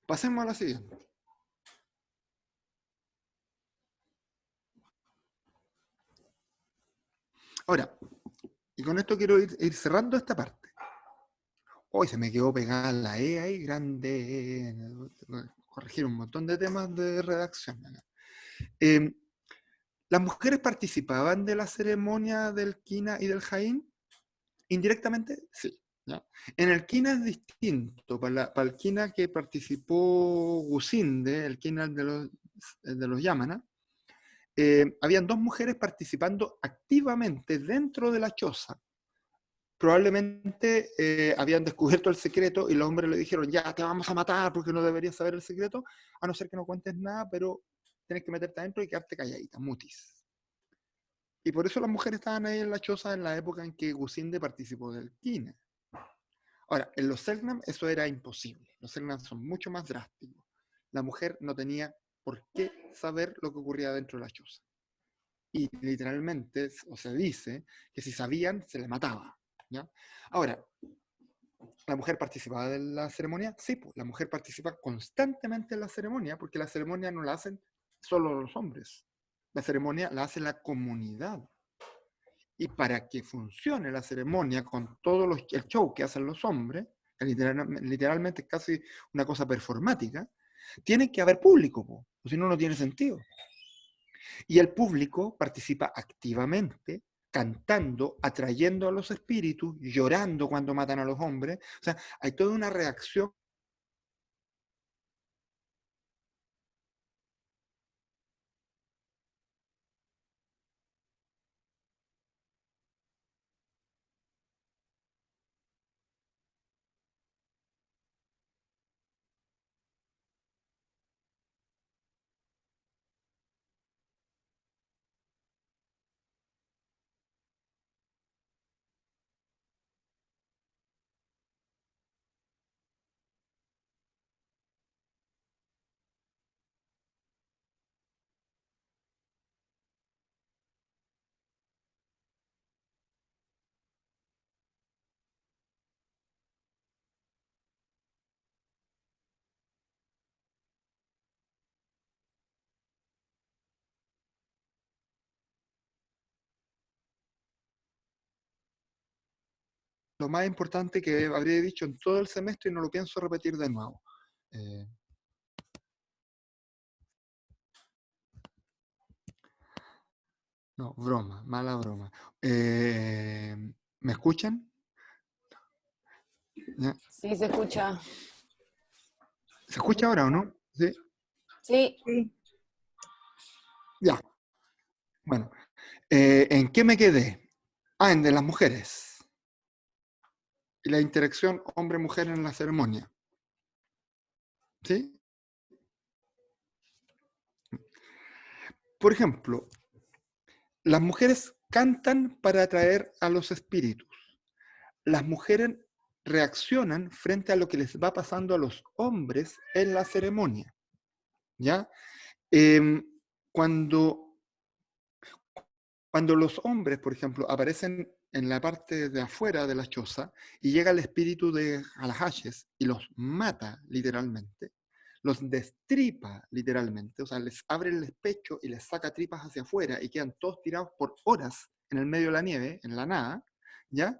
Pasemos a la siguiente. Ahora, y con esto quiero ir cerrando esta parte. Hoy se me quedó pegada la E ahí, grande. Corregir un montón de temas de redacción. ¿Las mujeres participaban de la ceremonia del Quina y del Jaín? Indirectamente, sí. ¿Ya? En el Quina es distinto. Para el Quina que participó Gusinde, el Quina de los Yamana, habían 2 mujeres participando activamente dentro de la choza. Probablemente habían descubierto el secreto y los hombres le dijeron, ya te vamos a matar porque no deberías saber el secreto, a no ser que no cuentes nada, pero tienes que meterte adentro y quedarte calladita, mutis. Y por eso las mujeres estaban ahí en la choza en la época en que Gusinde participó del Quina. Ahora, en los Selknam eso era imposible. Los Selknam son mucho más drásticos. La mujer no tenía por qué saber lo que ocurría dentro de la choza. Y literalmente, o se dice, que si sabían, se les mataba. ¿Ya? Ahora, ¿la mujer participaba de la ceremonia? Sí, pues la mujer participa constantemente en la ceremonia, porque la ceremonia no la hacen solo los hombres. La ceremonia la hace la comunidad. Y para que funcione la ceremonia con todo el show que hacen los hombres, que literalmente es casi una cosa performática, tiene que haber público, o si no, no tiene sentido. Y el público participa activamente, cantando, atrayendo a los espíritus, llorando cuando matan a los hombres. O sea, hay toda una reacción. Lo más importante que habría dicho en todo el semestre y no lo pienso repetir de nuevo. No, broma, mala broma. ¿Me escuchan? ¿Ya? Sí, se escucha. ¿Se escucha ahora o no? Sí. Sí. Sí. Ya. Bueno, ¿en qué me quedé? Ah, en de las mujeres. Y la interacción hombre-mujer en la ceremonia. ¿Sí? Por ejemplo, las mujeres cantan para atraer a los espíritus. Las mujeres reaccionan frente a lo que les va pasando a los hombres en la ceremonia. ¿Ya? Cuando los hombres, por ejemplo, aparecen en la parte de afuera de la choza y llega el espíritu de Jalahashes y los mata literalmente, los destripa literalmente, o sea, les abre el pecho y les saca tripas hacia afuera y quedan todos tirados por horas en el medio de la nieve, en la nada, ¿ya?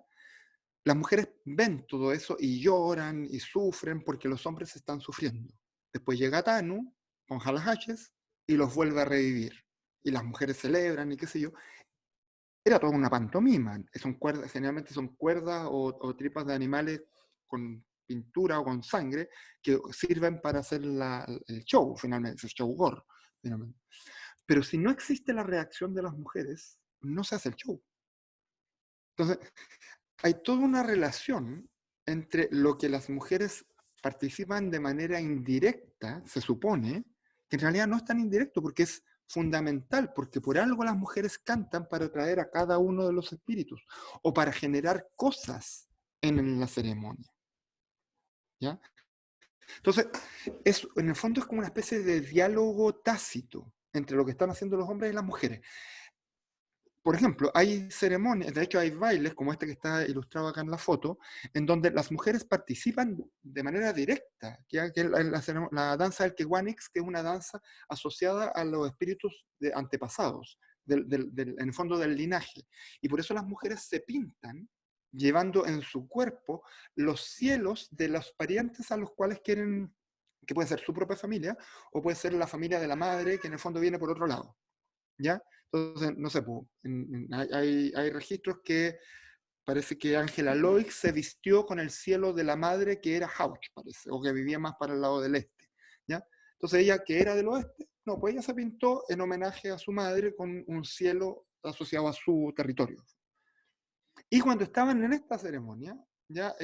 Las mujeres ven todo eso y lloran y sufren porque los hombres están sufriendo. Después llega Tanu con Jalahashes y los vuelve a revivir. Y las mujeres celebran y qué sé yo. Era toda una pantomima. Son cuerdas, generalmente son cuerdas o tripas de animales con pintura o con sangre que sirven para hacer el show, finalmente, el show gore. Finalmente. Pero si no existe la reacción de las mujeres, no se hace el show. Entonces, hay toda una relación entre lo que las mujeres participan de manera indirecta, se supone, que en realidad no es tan indirecto porque es fundamental, porque por algo las mujeres cantan para atraer a cada uno de los espíritus o para generar cosas en la ceremonia. ¿Ya? Entonces, en el fondo es como una especie de diálogo tácito entre lo que están haciendo los hombres y las mujeres. Por ejemplo, hay ceremonias, de hecho hay bailes, como este que está ilustrado acá en la foto, en donde las mujeres participan de manera directa, que es la danza del Kewanix, que es una danza asociada a los espíritus de antepasados, en el fondo del linaje. Y por eso las mujeres se pintan llevando en su cuerpo los cielos de los parientes a los cuales quieren, que puede ser su propia familia, o puede ser la familia de la madre, que en el fondo viene por otro lado. ¿Ya? Entonces, no sé, hay registros que parece que Angela Loix se vistió con el cielo de la madre que era Hauch, parece, o que vivía más para el lado del este. ¿Ya? Entonces ella, que era del oeste, no, pues ella se pintó en homenaje a su madre con un cielo asociado a su territorio. Y cuando estaban en esta ceremonia, ya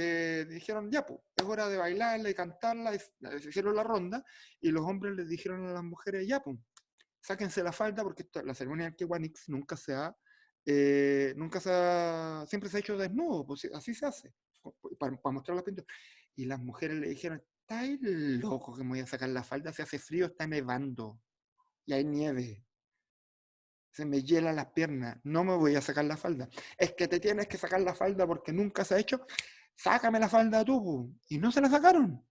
dijeron, ya, pues, es hora de bailarla y cantarla, y se hicieron la ronda, y los hombres les dijeron a las mujeres, ya, pues, sáquense la falda porque la ceremonia del Kewanix siempre se ha hecho desnudo, pues así se hace, para mostrar la pintura. Y las mujeres le dijeron, ¿estáis loco que me voy a sacar la falda? Si hace frío, está nevando y hay nieve. Se me hielan las piernas, no me voy a sacar la falda. Es que te tienes que sacar la falda porque nunca se ha hecho. Sácame la falda tú. Y no se la sacaron.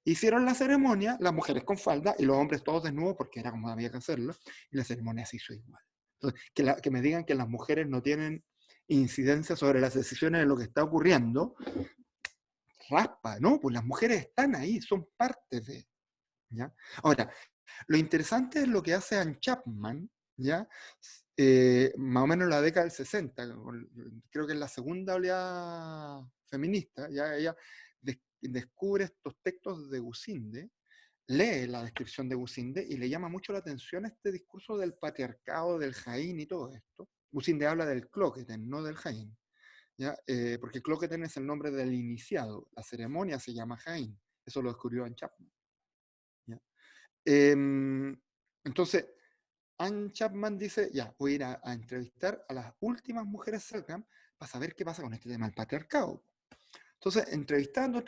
Hicieron la ceremonia, las mujeres con falda y los hombres todos desnudos, porque era como había que hacerlo, y la ceremonia se hizo igual. Entonces, que me digan que las mujeres no tienen incidencia sobre las decisiones de lo que está ocurriendo, raspa, ¿no? Pues las mujeres están ahí, son parte de. ¿Ya? Ahora, lo interesante es lo que hace Anne Chapman, ¿ya? Más o menos en la década del 60, creo que es la segunda oleada feminista, ¿ya? Ella descubre estos textos de Gusinde, lee la descripción de Gusinde y le llama mucho la atención este discurso del patriarcado, del Jaín y todo esto. Gusinde habla del Cloqueten, no del Jaín, ¿ya? Porque Cloqueten es el nombre del iniciado, la ceremonia se llama Jaín, eso lo descubrió Anne Chapman. ¿Ya? Entonces, Anne Chapman dice, ya, voy a ir a entrevistar a las últimas mujeres Selknam para saber qué pasa con este tema del patriarcado. Entonces, entrevistando,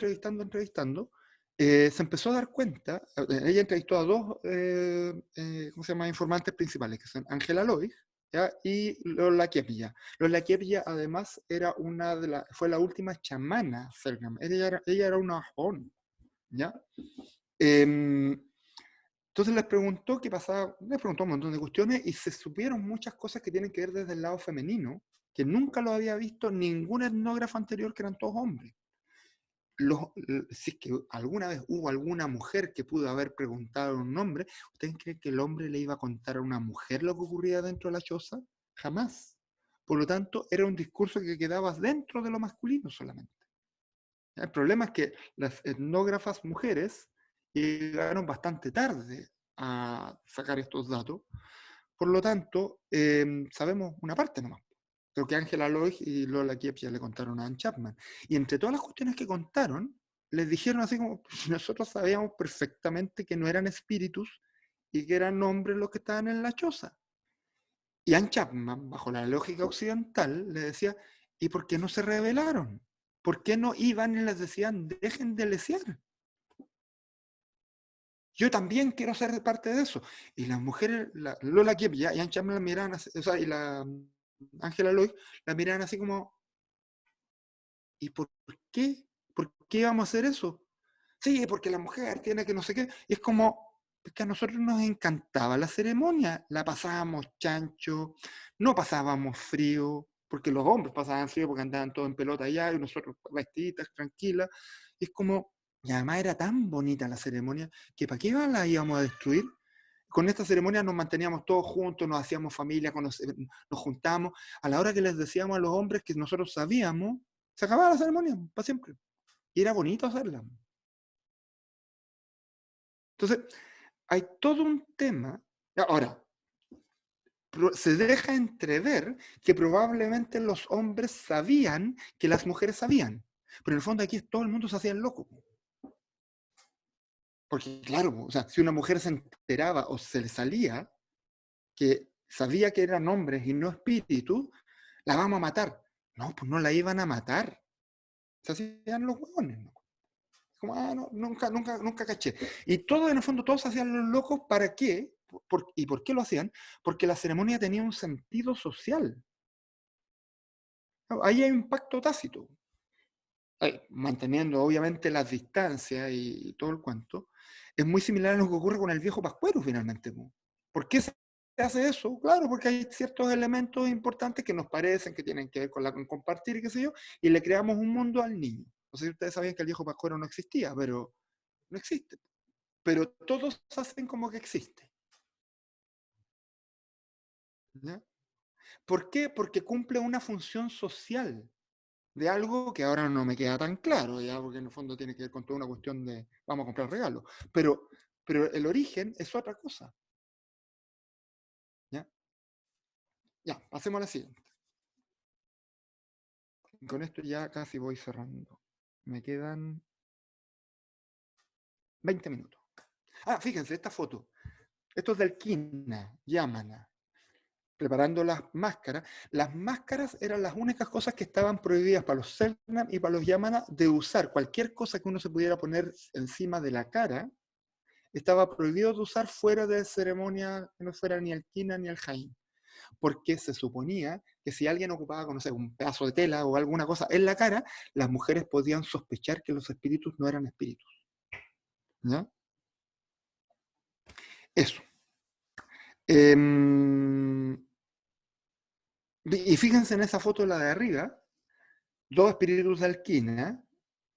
se empezó a dar cuenta, ella entrevistó a dos, ¿cómo se llama?, informantes principales, que son Angela Loig, ¿ya? Y Lola Kiepia. Lola Kiepia, además, fue la última chamana Selknam. Ella era una ajón, ¿ya? Entonces les preguntó qué pasaba, les preguntó un montón de cuestiones y se supieron muchas cosas que tienen que ver desde el lado femenino, que nunca lo había visto ningún etnógrafo anterior, que eran todos hombres. Si es que alguna vez hubo alguna mujer que pudo haber preguntado a un hombre, ¿ustedes creen que el hombre le iba a contar a una mujer lo que ocurría dentro de la choza? Jamás. Por lo tanto, era un discurso que quedaba dentro de lo masculino solamente. El problema es que las etnógrafas mujeres llegaron bastante tarde a sacar estos datos, por lo tanto, sabemos una parte nomás. Lo que Angela Loig y Lola Kiepia le contaron a Anne Chapman. Y entre todas las cuestiones que contaron, les dijeron así como, nosotros sabíamos perfectamente que no eran espíritus y que eran hombres los que estaban en la choza. Y Anne Chapman, bajo la lógica occidental, le decía, ¿y por qué no se rebelaron? ¿Por qué no iban y les decían, dejen de lesear? Yo también quiero ser parte de eso. Y las mujeres, Lola Kiepia y Anne Chapman la miraban así, o sea, y la Angela Loig la miraban así como, ¿Y por qué? ¿Por qué vamos a hacer eso? Sí, porque la mujer tiene que no sé qué. Y es como, es que a nosotros nos encantaba la ceremonia. La pasábamos chancho, no pasábamos frío, porque los hombres pasaban frío porque andaban todos en pelota allá y nosotros vestiditas, tranquilas. Y es como, y además era tan bonita la ceremonia que ¿para qué la íbamos a destruir? Con esta ceremonia nos manteníamos todos juntos, nos hacíamos familia, nos juntábamos. A la hora que les decíamos a los hombres que nosotros sabíamos, se acababa la ceremonia para siempre. Y era bonito hacerla. Entonces, hay todo un tema. Ahora, se deja entrever que probablemente los hombres sabían que las mujeres sabían. Pero en el fondo aquí todo el mundo se hacía el loco. Porque claro, o sea, si una mujer se enteraba o se le salía que sabía que eran hombres y no espíritus, la vamos a matar. No, pues no la iban a matar. Se hacían los hueones, ¿no? Como, no, nunca caché. Y todo, en el fondo, todos se hacían los locos, ¿para qué? ¿Y por qué lo hacían? Porque la ceremonia tenía un sentido social. Ahí hay un pacto tácito. Manteniendo, obviamente, las distancias y todo el cuento. Es muy similar a lo que ocurre con el viejo Pascuero, finalmente. ¿Por qué se hace eso? Claro, porque hay ciertos elementos importantes que nos parecen, que tienen que ver con compartir y qué sé yo, y le creamos un mundo al niño. No sé si ustedes sabían que el viejo Pascuero no existía, pero no existe. Pero todos hacen como que existe. ¿Ya? ¿Por qué? Porque cumple una función social de algo que ahora no me queda tan claro, ¿ya? Porque en el fondo tiene que ver con toda una cuestión de vamos a comprar regalos. Pero el origen es otra cosa. ¿Ya? Ya, pasemos a la siguiente. Con esto ya casi voy cerrando. Me quedan 20 minutos. Fíjense, esta foto. Esto es del Quina, Yamana, preparando las máscaras. Las máscaras eran las únicas cosas que estaban prohibidas para los Selknam y para los Yamana de usar. Cualquier cosa que uno se pudiera poner encima de la cara estaba prohibido de usar fuera de ceremonia que no fuera ni el Quina ni el Jain. Porque se suponía que si alguien ocupaba, no sé, un pedazo de tela o alguna cosa en la cara, las mujeres podían sospechar que los espíritus no eran espíritus. ¿Ya? Eso. Y fíjense en esa foto, la de arriba, dos espíritus de alquina,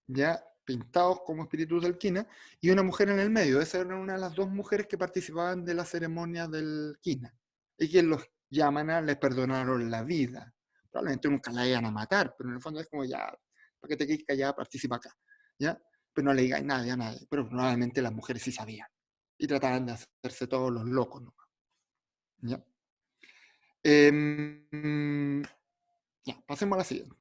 ya pintados como espíritus de alquina, y una mujer en el medio. Esa era una de las dos mujeres que participaban de la ceremonia del quina, y que los Yamana les perdonaron la vida. Probablemente nunca la iban a matar, pero en el fondo es como ya, para que te quedes callada, participa acá, ¿ya? Pero no le digáis nadie a nadie. Pero probablemente las mujeres sí sabían, y trataban de hacerse todos los locos, ¿no? ¿Ya? Ya, pasemos a la siguiente.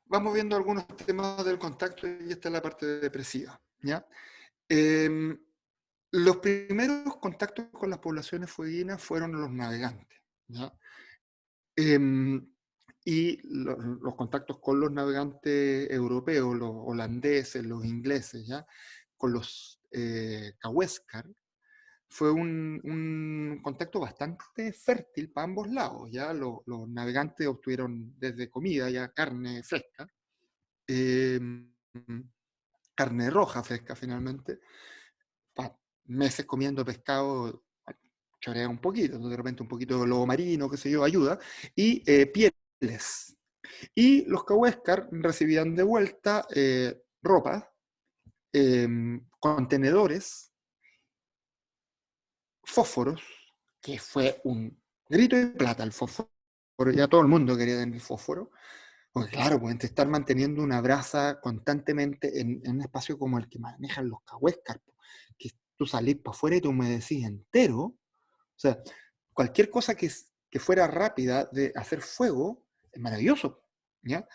Vamos viendo algunos temas del contacto y esta es la parte depresiva, ¿ya? Los primeros contactos con las poblaciones fueguinas fueron los navegantes, ¿ya? Y los contactos con los navegantes europeos, los holandeses, los ingleses, ¿ya? Con los Cahuéscar, fue un contacto bastante fértil para ambos lados, ¿ya? Los navegantes obtuvieron desde comida, ya carne fresca, eh, carne roja fresca finalmente, meses comiendo pescado, chorea un poquito, de repente un poquito de lobo marino, qué sé yo, ayuda, y pieles. Y los Cahuéscar recibían de vuelta ropa, contenedores, fósforos, que fue un grito de plata el fósforo, ya todo el mundo quería tener fósforo, porque claro, pueden estar manteniendo una brasa constantemente en un espacio como el que manejan los Cahuéscar, que tú salís para afuera y te humedecís entero. O sea, cualquier cosa que fuera rápida de hacer fuego es maravilloso, ¿ya?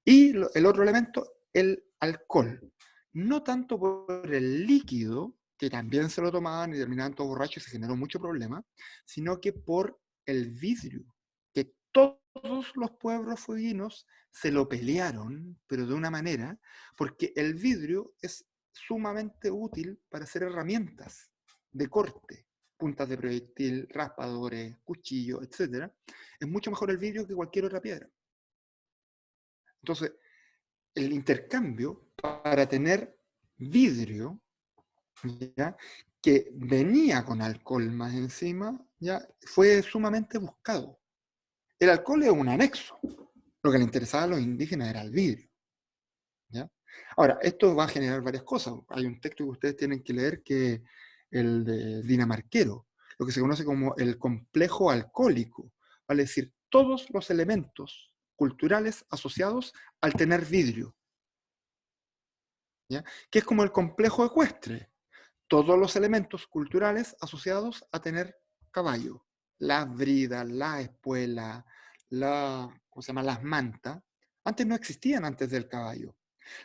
Y el otro elemento, el alcohol. No tanto por el líquido, que también se lo tomaban y terminaban todos borrachos y se generó mucho problema, sino que por el vidrio, que todos los pueblos fueguinos se lo pelearon, pero de una manera, porque el vidrio es sumamente útil para hacer herramientas de corte, puntas de proyectil, raspadores, cuchillos, etc., es mucho mejor el vidrio que cualquier otra piedra. Entonces, el intercambio para tener vidrio, ¿ya?, que venía con alcohol más encima, ya fue sumamente buscado. El alcohol es un anexo. Lo que le interesaba a los indígenas era el vidrio, ¿ya? Ahora, esto va a generar varias cosas. Hay un texto que ustedes tienen que leer, que es el de Dinamarquero, lo que se conoce como el complejo alcohólico, vale decir, todos los elementos culturales asociados al tener vidrio, ¿ya?, que es como el complejo ecuestre, todos los elementos culturales asociados a tener caballo, las bridas, la espuela, ¿cómo se llama?, las mantas, antes no existían antes del caballo.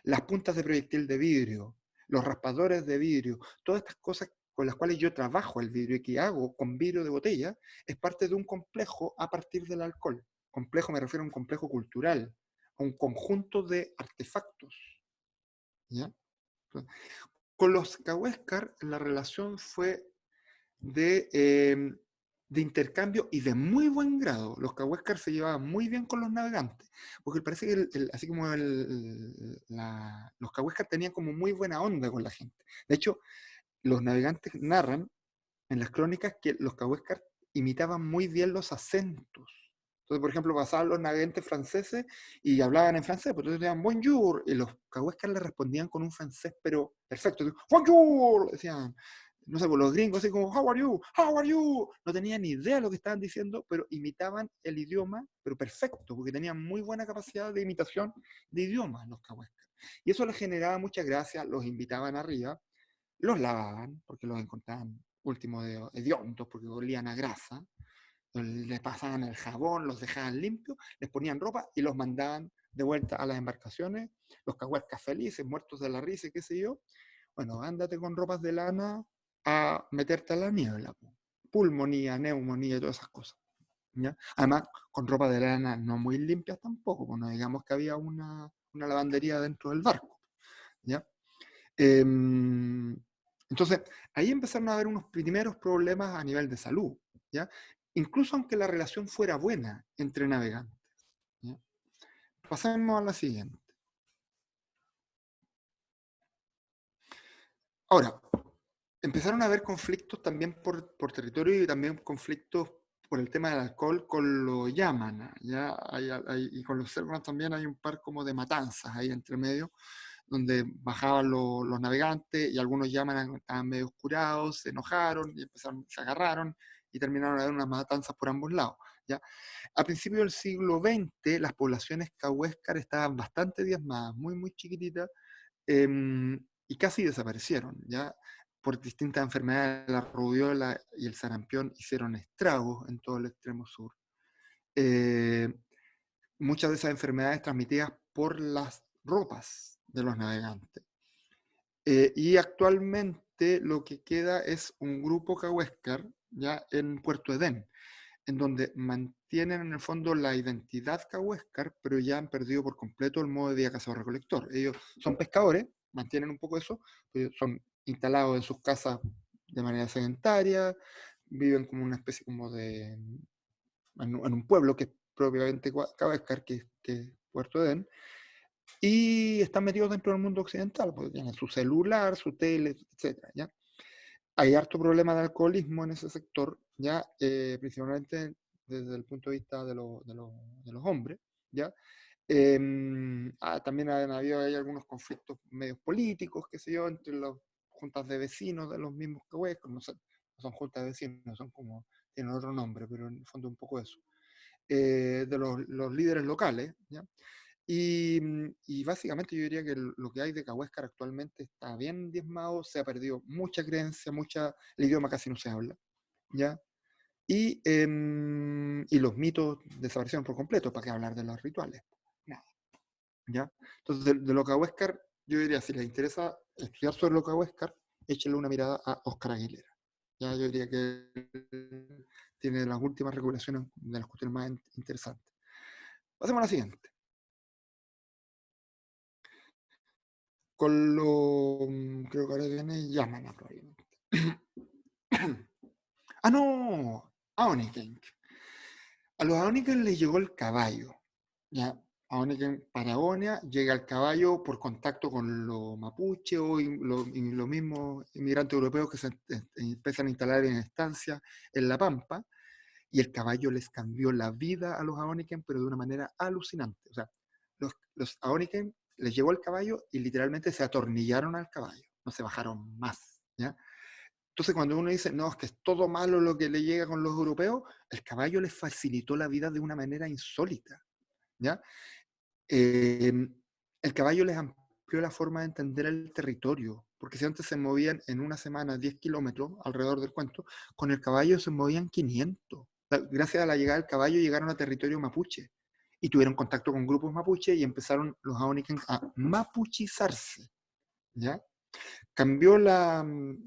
Las puntas de proyectil de vidrio, los raspadores de vidrio, todas estas cosas con las cuales yo trabajo el vidrio y que hago con vidrio de botella, es parte de un complejo a partir del alcohol. Complejo me refiero a un complejo cultural, a un conjunto de artefactos, ¿ya? Con los Cahuéscar la relación fue de intercambio y de muy buen grado. Los Cahuéscar se llevaban muy bien con los navegantes, porque parece que así como los Cahuéscar tenían como muy buena onda con la gente. De hecho, los navegantes narran en las crónicas que los Cahuéscar imitaban muy bien los acentos. Entonces, por ejemplo, pasaban los navegantes franceses y hablaban en francés, pues entonces decían bonjour, y los Cahuéscar le respondían con un francés, pero perfecto. Bonjour, decían. No sé, pues los gringos así como, how are you, how are you. No tenían ni idea de lo que estaban diciendo, pero imitaban el idioma, pero perfecto, porque tenían muy buena capacidad de imitación de idiomas los Cahuéscar. Y eso les generaba mucha gracia, los invitaban arriba, los lavaban, porque los encontraban últimos de hediondos, porque olían a grasa, les pasaban el jabón, los dejaban limpios, les ponían ropa y los mandaban de vuelta a las embarcaciones, los cahuescas felices, muertos de la risa, qué sé yo. Bueno, ándate con ropas de lana a meterte a la niebla. Pulmonía, neumonía y todas esas cosas, ¿ya? Además, con ropa de lana no muy limpias tampoco, pues no digamos que había una lavandería dentro del barco, ¿ya? Entonces, ahí empezaron a haber unos primeros problemas a nivel de salud, ¿ya? Incluso aunque la relación fuera buena entre navegantes, ¿ya? Pasemos a la siguiente. Ahora, empezaron a haber conflictos también por territorio y también conflictos por el tema del alcohol con los Yamana, ¿ya? Y con los Selknam también hay un par como de matanzas ahí entre medio, donde bajaban los navegantes y algunos Yamanas estaban medio curados, se enojaron y se agarraron y terminaron de haber unas matanzas por ambos lados, ¿ya? A principios del siglo XX, las poblaciones cahuéscar estaban bastante diezmadas, muy, muy chiquititas, y casi desaparecieron, ¿ya? Por distintas enfermedades, la rubiola y el sarampión hicieron estragos en todo el extremo sur. Muchas de esas enfermedades transmitidas por las ropas de los navegantes. Y actualmente lo que queda es un grupo cahuéscar ya en Puerto Edén, en donde mantienen en el fondo la identidad cahuéscar, pero ya han perdido por completo el modo de vida cazador-recolector. Ellos son pescadores, mantienen un poco eso, pero son instalados en sus casas de manera sedentaria, viven como una especie como en un pueblo que es propiamente cahuéscar, que es Puerto Edén, y están metidos dentro del mundo occidental, porque tienen su celular, su tele, etc. ¿ya? Hay harto problema de alcoholismo en ese sector, ¿ya? Principalmente desde el punto de vista de los hombres, ¿ya? También han habido ahí algunos conflictos medios políticos, qué sé yo, entre las juntas de vecinos de los mismos cahuéscos, no sé, no son juntas de vecinos, son como, tienen otro nombre, pero en el fondo un poco eso, de los líderes locales, ¿ya? Y básicamente yo diría que lo que hay de Cahuéscar actualmente está bien diezmado, se ha perdido mucha creencia, el idioma casi no se habla, ¿ya? Y los mitos desaparecieron por completo, ¿para qué hablar de los rituales? Nada, ¿ya? Entonces, de lo Cahuéscar, yo diría, si les interesa estudiar sobre lo Cahuéscar, échenle una mirada a Óscar Aguilera. Ya, yo diría que tiene las últimas regulaciones de las cuestiones más interesantes. Pasemos a la siguiente. Creo que ahora viene Yamana probablemente. Ah, no, Aoniken. A los Aoniken les llegó el caballo. ¿Ya? Aoniken Patagonia llega el caballo por contacto con los mapuches o los mismos inmigrantes europeos que se empiezan a instalar en estancias en La Pampa, y el caballo les cambió la vida a los Aoniken, pero de una manera alucinante. O sea, los Aoniken les llegó el caballo y literalmente se atornillaron al caballo, no se bajaron más. ¿Ya? Entonces, cuando uno dice, no, es que es todo malo lo que le llega con los europeos, el caballo les facilitó la vida de una manera insólita. ¿Ya? Eh, el caballo les amplió la forma de entender el territorio, porque si antes se movían en una semana 10 kilómetros alrededor del cuento, con el caballo se movían 500. O sea, gracias a la llegada del caballo llegaron a territorio mapuche y tuvieron contacto con grupos mapuche y empezaron los Aoniken a mapuchizarse. ¿Ya? Cambió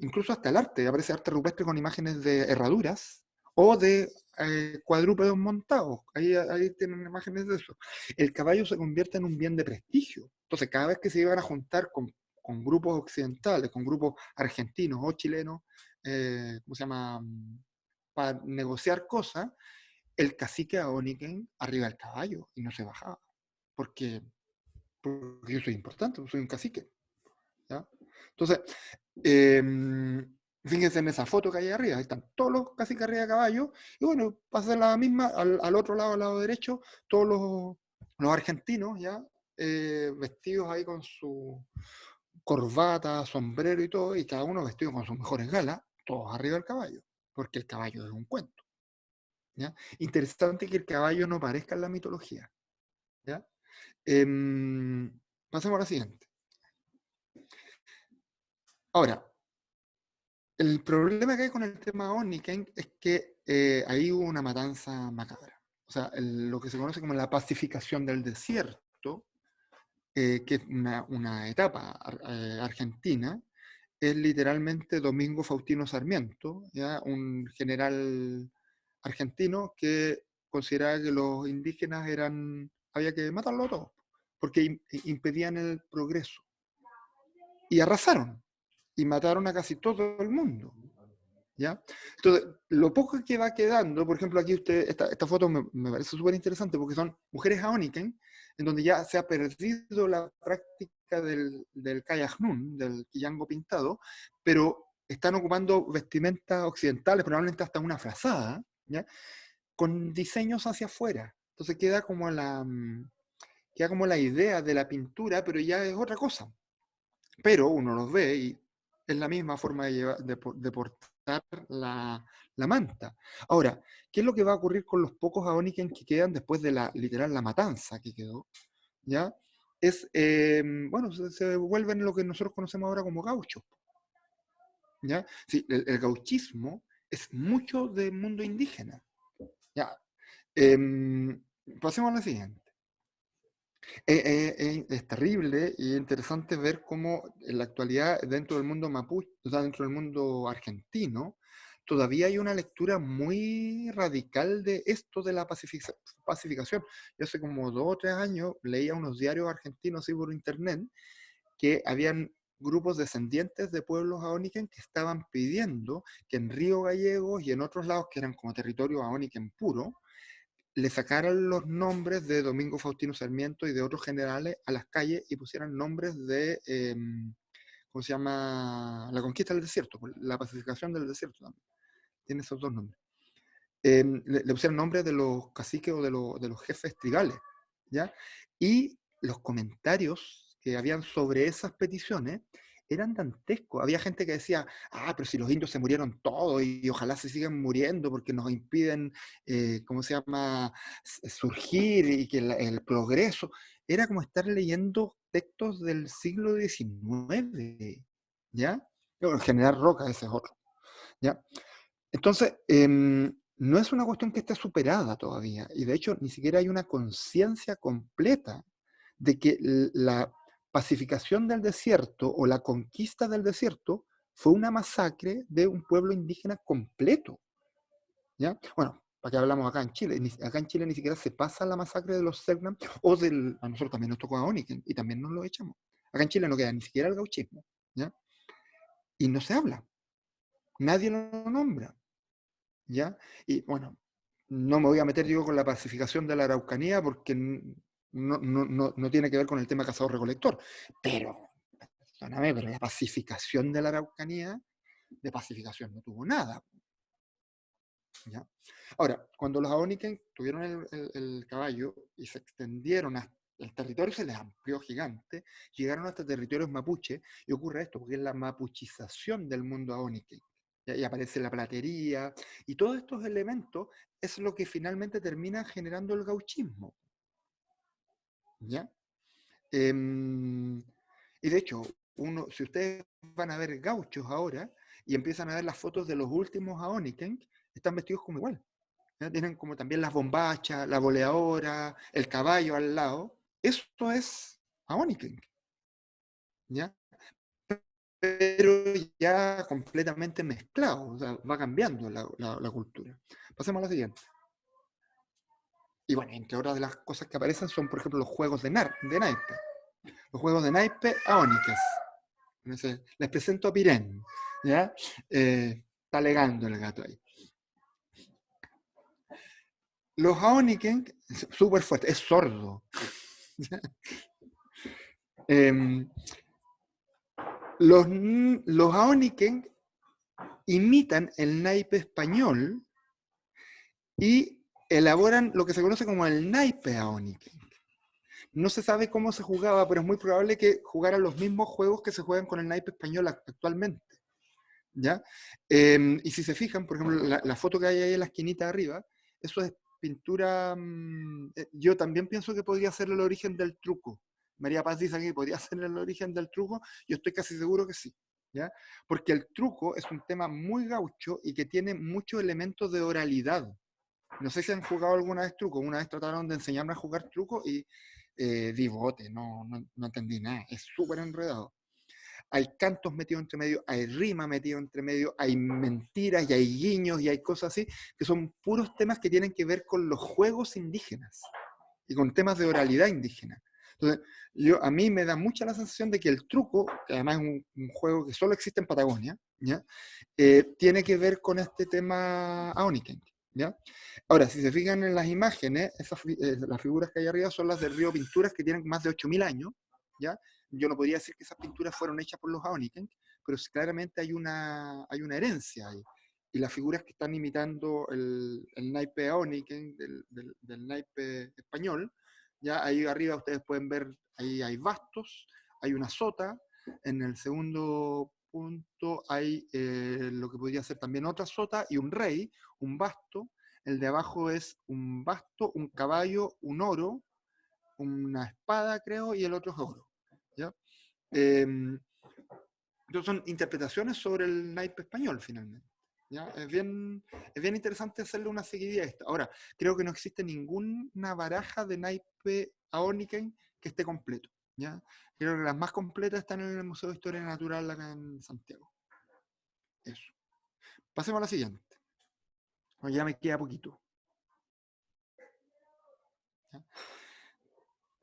incluso hasta el arte, aparece arte rupestre con imágenes de herraduras o de cuadrúpedos montados, ahí tienen imágenes de eso. El caballo se convierte en un bien de prestigio, entonces cada vez que se iban a juntar con grupos occidentales, con grupos argentinos o chilenos, ¿cómo se llama? Para negociar cosas, el cacique Aoniken arriba del caballo y no se bajaba, porque, porque yo soy importante, soy un cacique. ¿Ya? Entonces, fíjense en esa foto que hay arriba, ahí están todos los caciques arriba de caballo, y bueno, pasa la misma, al otro lado, al lado derecho, todos los argentinos, ¿ya? Vestidos ahí con su corbata, sombrero y todo, y cada uno vestido con sus mejores galas, todos arriba del caballo, porque el caballo es un cuento. ¿Ya? Interesante que el caballo no aparezca en la mitología. ¿Ya? Pasemos a la siguiente. Ahora, el problema que hay con el tema Oniken es que ahí hubo una matanza macabra. O sea, lo que se conoce como la pacificación del desierto, que es una etapa argentina, es literalmente Domingo Faustino Sarmiento, ¿ya? Un general argentino que consideraba que los indígenas había que matarlos a todos, porque impedían el progreso. Y arrasaron, y mataron a casi todo el mundo. ¿Ya? Entonces, lo poco que va quedando, por ejemplo, aquí esta foto me parece súper interesante porque son mujeres Aoniken, en donde ya se ha perdido la práctica del Kayajnun, del quillango pintado, pero están ocupando vestimentas occidentales, probablemente hasta una frazada, ¿ya? Con diseños hacia afuera. Entonces queda como la idea de la pintura, pero ya es otra cosa. Pero uno los ve y es la misma forma de portar la manta. Ahora, ¿qué es lo que va a ocurrir con los pocos Aoniken que quedan después de literal la matanza que quedó? ¿Ya? Bueno, se vuelven lo que nosotros conocemos ahora como gauchos. ¿Ya? Sí, el gauchismo es mucho del mundo indígena. ¿Ya? Pasemos a la siguiente. Es terrible y interesante ver cómo en la actualidad dentro del mundo mapuche, o sea, dentro del mundo argentino, todavía hay una lectura muy radical de esto de la pacificación. Yo hace como 2 o 3 años leía unos diarios argentinos así por internet que habían grupos descendientes de pueblos aoniken que estaban pidiendo que en Río Gallegos y en otros lados que eran como territorio aoniken puro, le sacaran los nombres de Domingo Faustino Sarmiento y de otros generales a las calles y pusieran nombres de, ¿cómo se llama? La conquista del desierto, la pacificación del desierto también. Tiene esos dos nombres. Le pusieron nombres de los caciques o de los jefes tribales, ¿ya? Y los comentarios que habían sobre esas peticiones eran dantescos. Había gente que decía, pero si los indios se murieron todos y ojalá se sigan muriendo porque nos impiden, ¿cómo se llama?, surgir y que el progreso. Era como estar leyendo textos del siglo XIX, ¿ya? El general Roca, ese es otro, ¿ya? Entonces, no es una cuestión que esté superada todavía, y de hecho ni siquiera hay una conciencia completa de que la pacificación del desierto o la conquista del desierto fue una masacre de un pueblo indígena completo. ¿Ya? Bueno, ¿para qué hablamos acá en Chile? Acá en Chile ni siquiera se pasa la masacre de los Selknam, a nosotros también nos tocó a Oniken, y también nos lo echamos. Acá en Chile no queda ni siquiera el gauchismo, ¿ya? Y no se habla, nadie lo nombra. ¿ya? Y bueno, no me voy a meter, digo, con la pacificación de la Araucanía porque no tiene que ver con el tema cazador-recolector, pero, perdóname, pero la pacificación de la Araucanía, de pacificación no tuvo nada, ¿ya? Ahora, cuando los Aoniken tuvieron el caballo y se extendieron hasta el territorio, se les amplió gigante, llegaron hasta territorios mapuche, y ocurre esto, porque es la mapuchización del mundo Aoniken. Y aparece la platería, y todos estos elementos es lo que finalmente termina generando el gauchismo, ¿ya? Y de hecho, si ustedes van a ver gauchos ahora, y empiezan a ver las fotos de los últimos Aoniken, están vestidos como igual. ¿Ya? Tienen como también las bombachas, la boleadora, el caballo al lado. Esto es Aoniken, ¿ya? Pero ya completamente mezclado, o sea, va cambiando la cultura. Pasemos a la siguiente. Y bueno, entre otras de las cosas que aparecen son, por ejemplo, los juegos de naipe. Los juegos de naipe aónicas. Les presento a Pirén, ¿ya? Está alegando el gato ahí. Los Aoniken, súper fuerte, es sordo. Los Aoniken imitan el naipe español y elaboran lo que se conoce como el naipe Aoniken. No se sabe cómo se jugaba, pero es muy probable que jugaran los mismos juegos que se juegan con el naipe español actualmente, ¿ya? Y si se fijan, por ejemplo, la foto que hay ahí en la esquinita arriba, eso es pintura. Yo también pienso que podría ser el origen del truco. María Paz dice que podría ser el origen del truco, yo estoy casi seguro que sí, ¿ya? Porque el truco es un tema muy gaucho y que tiene muchos elementos de oralidad. No sé si han jugado alguna vez truco, una vez trataron de enseñarme a jugar truco y di bote, no entendí nada, es súper enredado. Hay cantos metidos entre medio, hay rima metido entre medio, hay mentiras y hay guiños y hay cosas así, que son puros temas que tienen que ver con los juegos indígenas y con temas de oralidad indígena. Entonces, a mí me da mucha la sensación de que el truco, que además es un juego que solo existe en Patagonia, ¿ya? Tiene que ver con este tema Aoniken, ¿ya? Ahora, si se fijan en las imágenes, las figuras que hay arriba son las del río Pinturas, que tienen más de 8.000 años, ¿ya? Yo no podría decir que esas pinturas fueron hechas por los Aoniken, pero claramente hay una herencia ahí. Y las figuras que están imitando el naipe Aoniken del naipe español, ya ahí arriba ustedes pueden ver, ahí hay bastos, hay una sota, en el segundo punto hay lo que podría ser también otra sota y un rey, un basto, el de abajo es un basto, un caballo, un oro, una espada creo, y el otro es oro, ¿ya? Entonces son interpretaciones sobre el naipe español finalmente. ¿Ya? Es bien interesante hacerle una seguidilla a esto. Ahora, creo que no existe ninguna baraja de naipe Aoniken que esté completo. ¿Ya? Creo que las más completas están en el Museo de Historia Natural acá en Santiago. Eso. Pasemos a la siguiente. Ya me queda poquito. ¿Ya?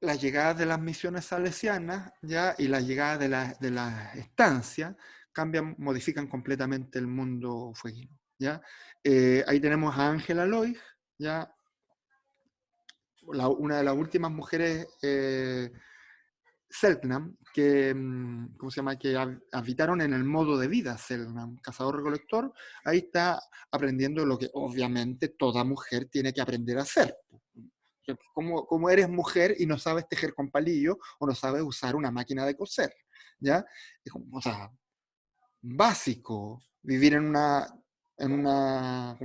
Las llegadas de las misiones salesianas, ¿ya? Y las llegadas de las estancias modifican completamente el mundo fueguino, ¿ya? Ahí tenemos a Ángela Loig, ¿ya? Una de las últimas mujeres Selknam que, ¿cómo se llama? Que habitaron en el modo de vida Selknam, cazador-recolector. Ahí está aprendiendo lo que obviamente toda mujer tiene que aprender a hacer. Como eres mujer y no sabes tejer con palillo o no sabes usar una máquina de coser, ¿ya? Es como, o sea, básico vivir ¿cómo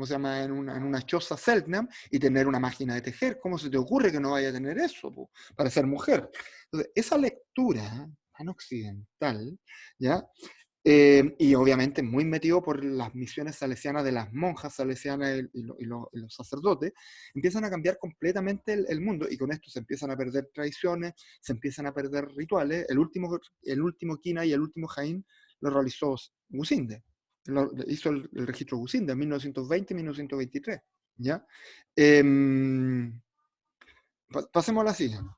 se llama? En una choza Selknam y tener una máquina de tejer. ¿Cómo se te ocurre que no vaya a tener eso para ser mujer? Entonces, esa lectura tan occidental, ¿ya? Y obviamente muy metido por las misiones salesianas de las monjas salesianas y los sacerdotes, empiezan a cambiar completamente el mundo y con esto se empiezan a perder tradiciones, se empiezan a perder rituales. El último quina y el último jaín lo realizó Gusinde, hizo el registro Gusinde en 1920 y 1923. ¿Ya? Pasemos a la siguiente.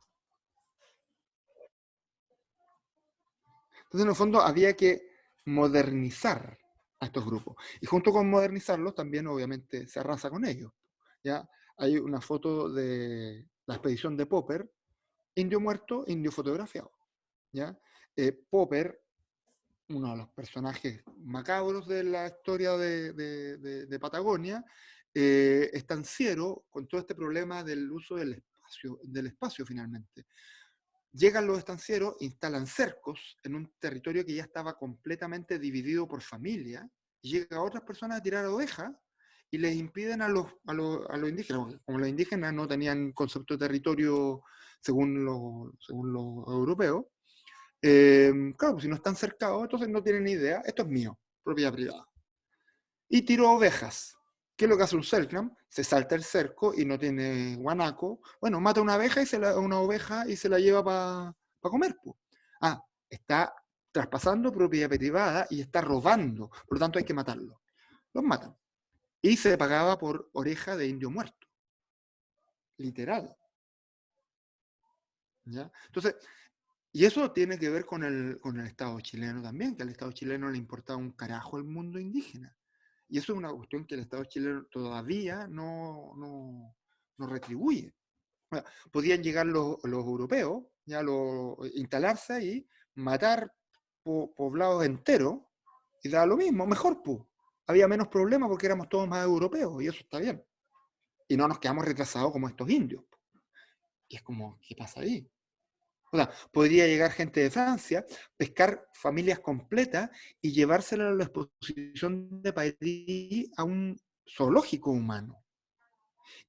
Entonces, en el fondo, había que modernizar a estos grupos. Y junto con modernizarlos, también obviamente se arrasa con ellos. ¿Ya? Hay una foto de la expedición de Popper, indio muerto, indio fotografiado. ¿Ya? Popper, uno de los personajes macabros de la historia de Patagonia, estanciero con todo este problema del uso del espacio finalmente. Llegan los estancieros, instalan cercos en un territorio que ya estaba completamente dividido por familia, y llegan otras personas a tirar ovejas y les impiden a los indígenas, porque como los indígenas no tenían concepto de territorio según los europeos, claro, pues si no están cercados, entonces no tienen ni idea, esto es mío, propiedad privada. Y tiró ovejas. ¿Qué es lo que hace un Selknam? Se salta el cerco y no tiene guanaco. Bueno, mata una oveja y se la lleva para comer. Po. Ah, está traspasando propiedad privada y está robando. Por lo tanto, hay que matarlo. Los matan. Y se pagaba por oreja de indio muerto. Literal. ¿Ya? Entonces, y eso tiene que ver con el Estado chileno también, que al Estado chileno le importaba un carajo el mundo indígena. Y eso es una cuestión que el Estado chileno todavía no retribuye. O sea, podían llegar los europeos, instalarse ahí, matar poblados enteros, y da lo mismo, mejor, pues. Había menos problemas porque éramos todos más europeos, y eso está bien. Y no nos quedamos retrasados como estos indios. Y es como, ¿qué pasa ahí? O sea, podría llegar gente de Francia, pescar familias completas y llevárselas a la exposición de París a un zoológico humano.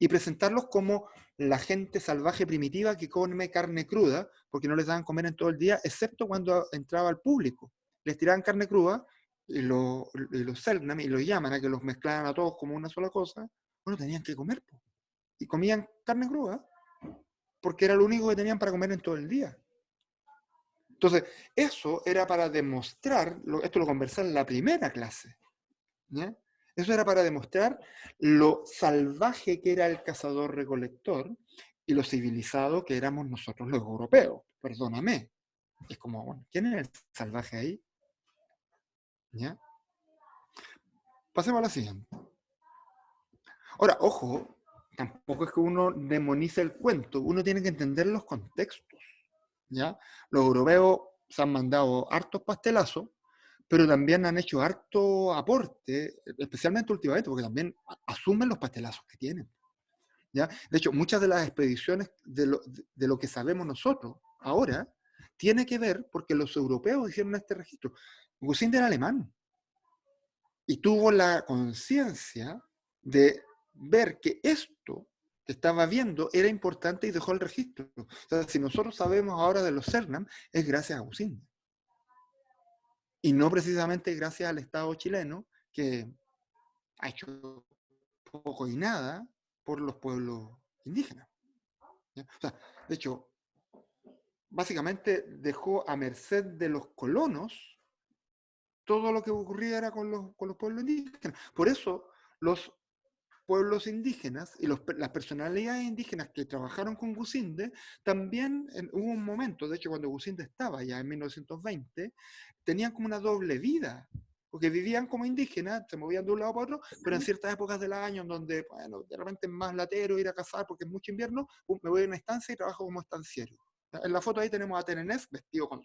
Y presentarlos como la gente salvaje primitiva que come carne cruda, porque no les daban comer en todo el día, excepto cuando entraba al público. Les tiraban carne cruda y los Selknam y los llaman a que los mezclaran a todos como una sola cosa. Bueno, tenían que comer. Po. Y comían carne cruda porque era lo único que tenían para comer en todo el día. Entonces, eso era para demostrar, esto lo conversé en la primera clase, ¿ya? Eso era para demostrar lo salvaje que era el cazador-recolector y lo civilizado que éramos nosotros los europeos, perdóname. Es como, bueno, ¿quién era el salvaje ahí? ¿Ya? Pasemos a la siguiente. Ahora, ojo, tampoco es que uno demonice el cuento, uno tiene que entender los contextos, ¿ya? Los europeos se han mandado hartos pastelazos, pero también han hecho harto aporte, especialmente últimamente, porque también asumen los pastelazos que tienen. ¿Ya? De hecho, muchas de las expediciones de lo que sabemos nosotros ahora, tiene que ver porque los europeos hicieron este registro. Gusind era alemán y tuvo la conciencia de ver que esto que estaba viendo era importante y dejó el registro. O sea, si nosotros sabemos ahora de los Selknam, es gracias a Gusind. Y no precisamente gracias al Estado chileno, que ha hecho poco y nada por los pueblos indígenas. ¿Ya? O sea, de hecho, básicamente dejó a merced de los colonos todo lo que ocurriera con los pueblos indígenas. Por eso los pueblos indígenas y las personalidades indígenas que trabajaron con Gusinde, también hubo un momento, de hecho cuando Gusinde estaba ya en 1920, tenían como una doble vida, porque vivían como indígenas, se movían de un lado para otro, pero en ciertas épocas del año, en donde, bueno, de repente es más latero ir a cazar porque es mucho invierno, me voy a una estancia y trabajo como estanciero. En la foto ahí tenemos a Tenenés vestido con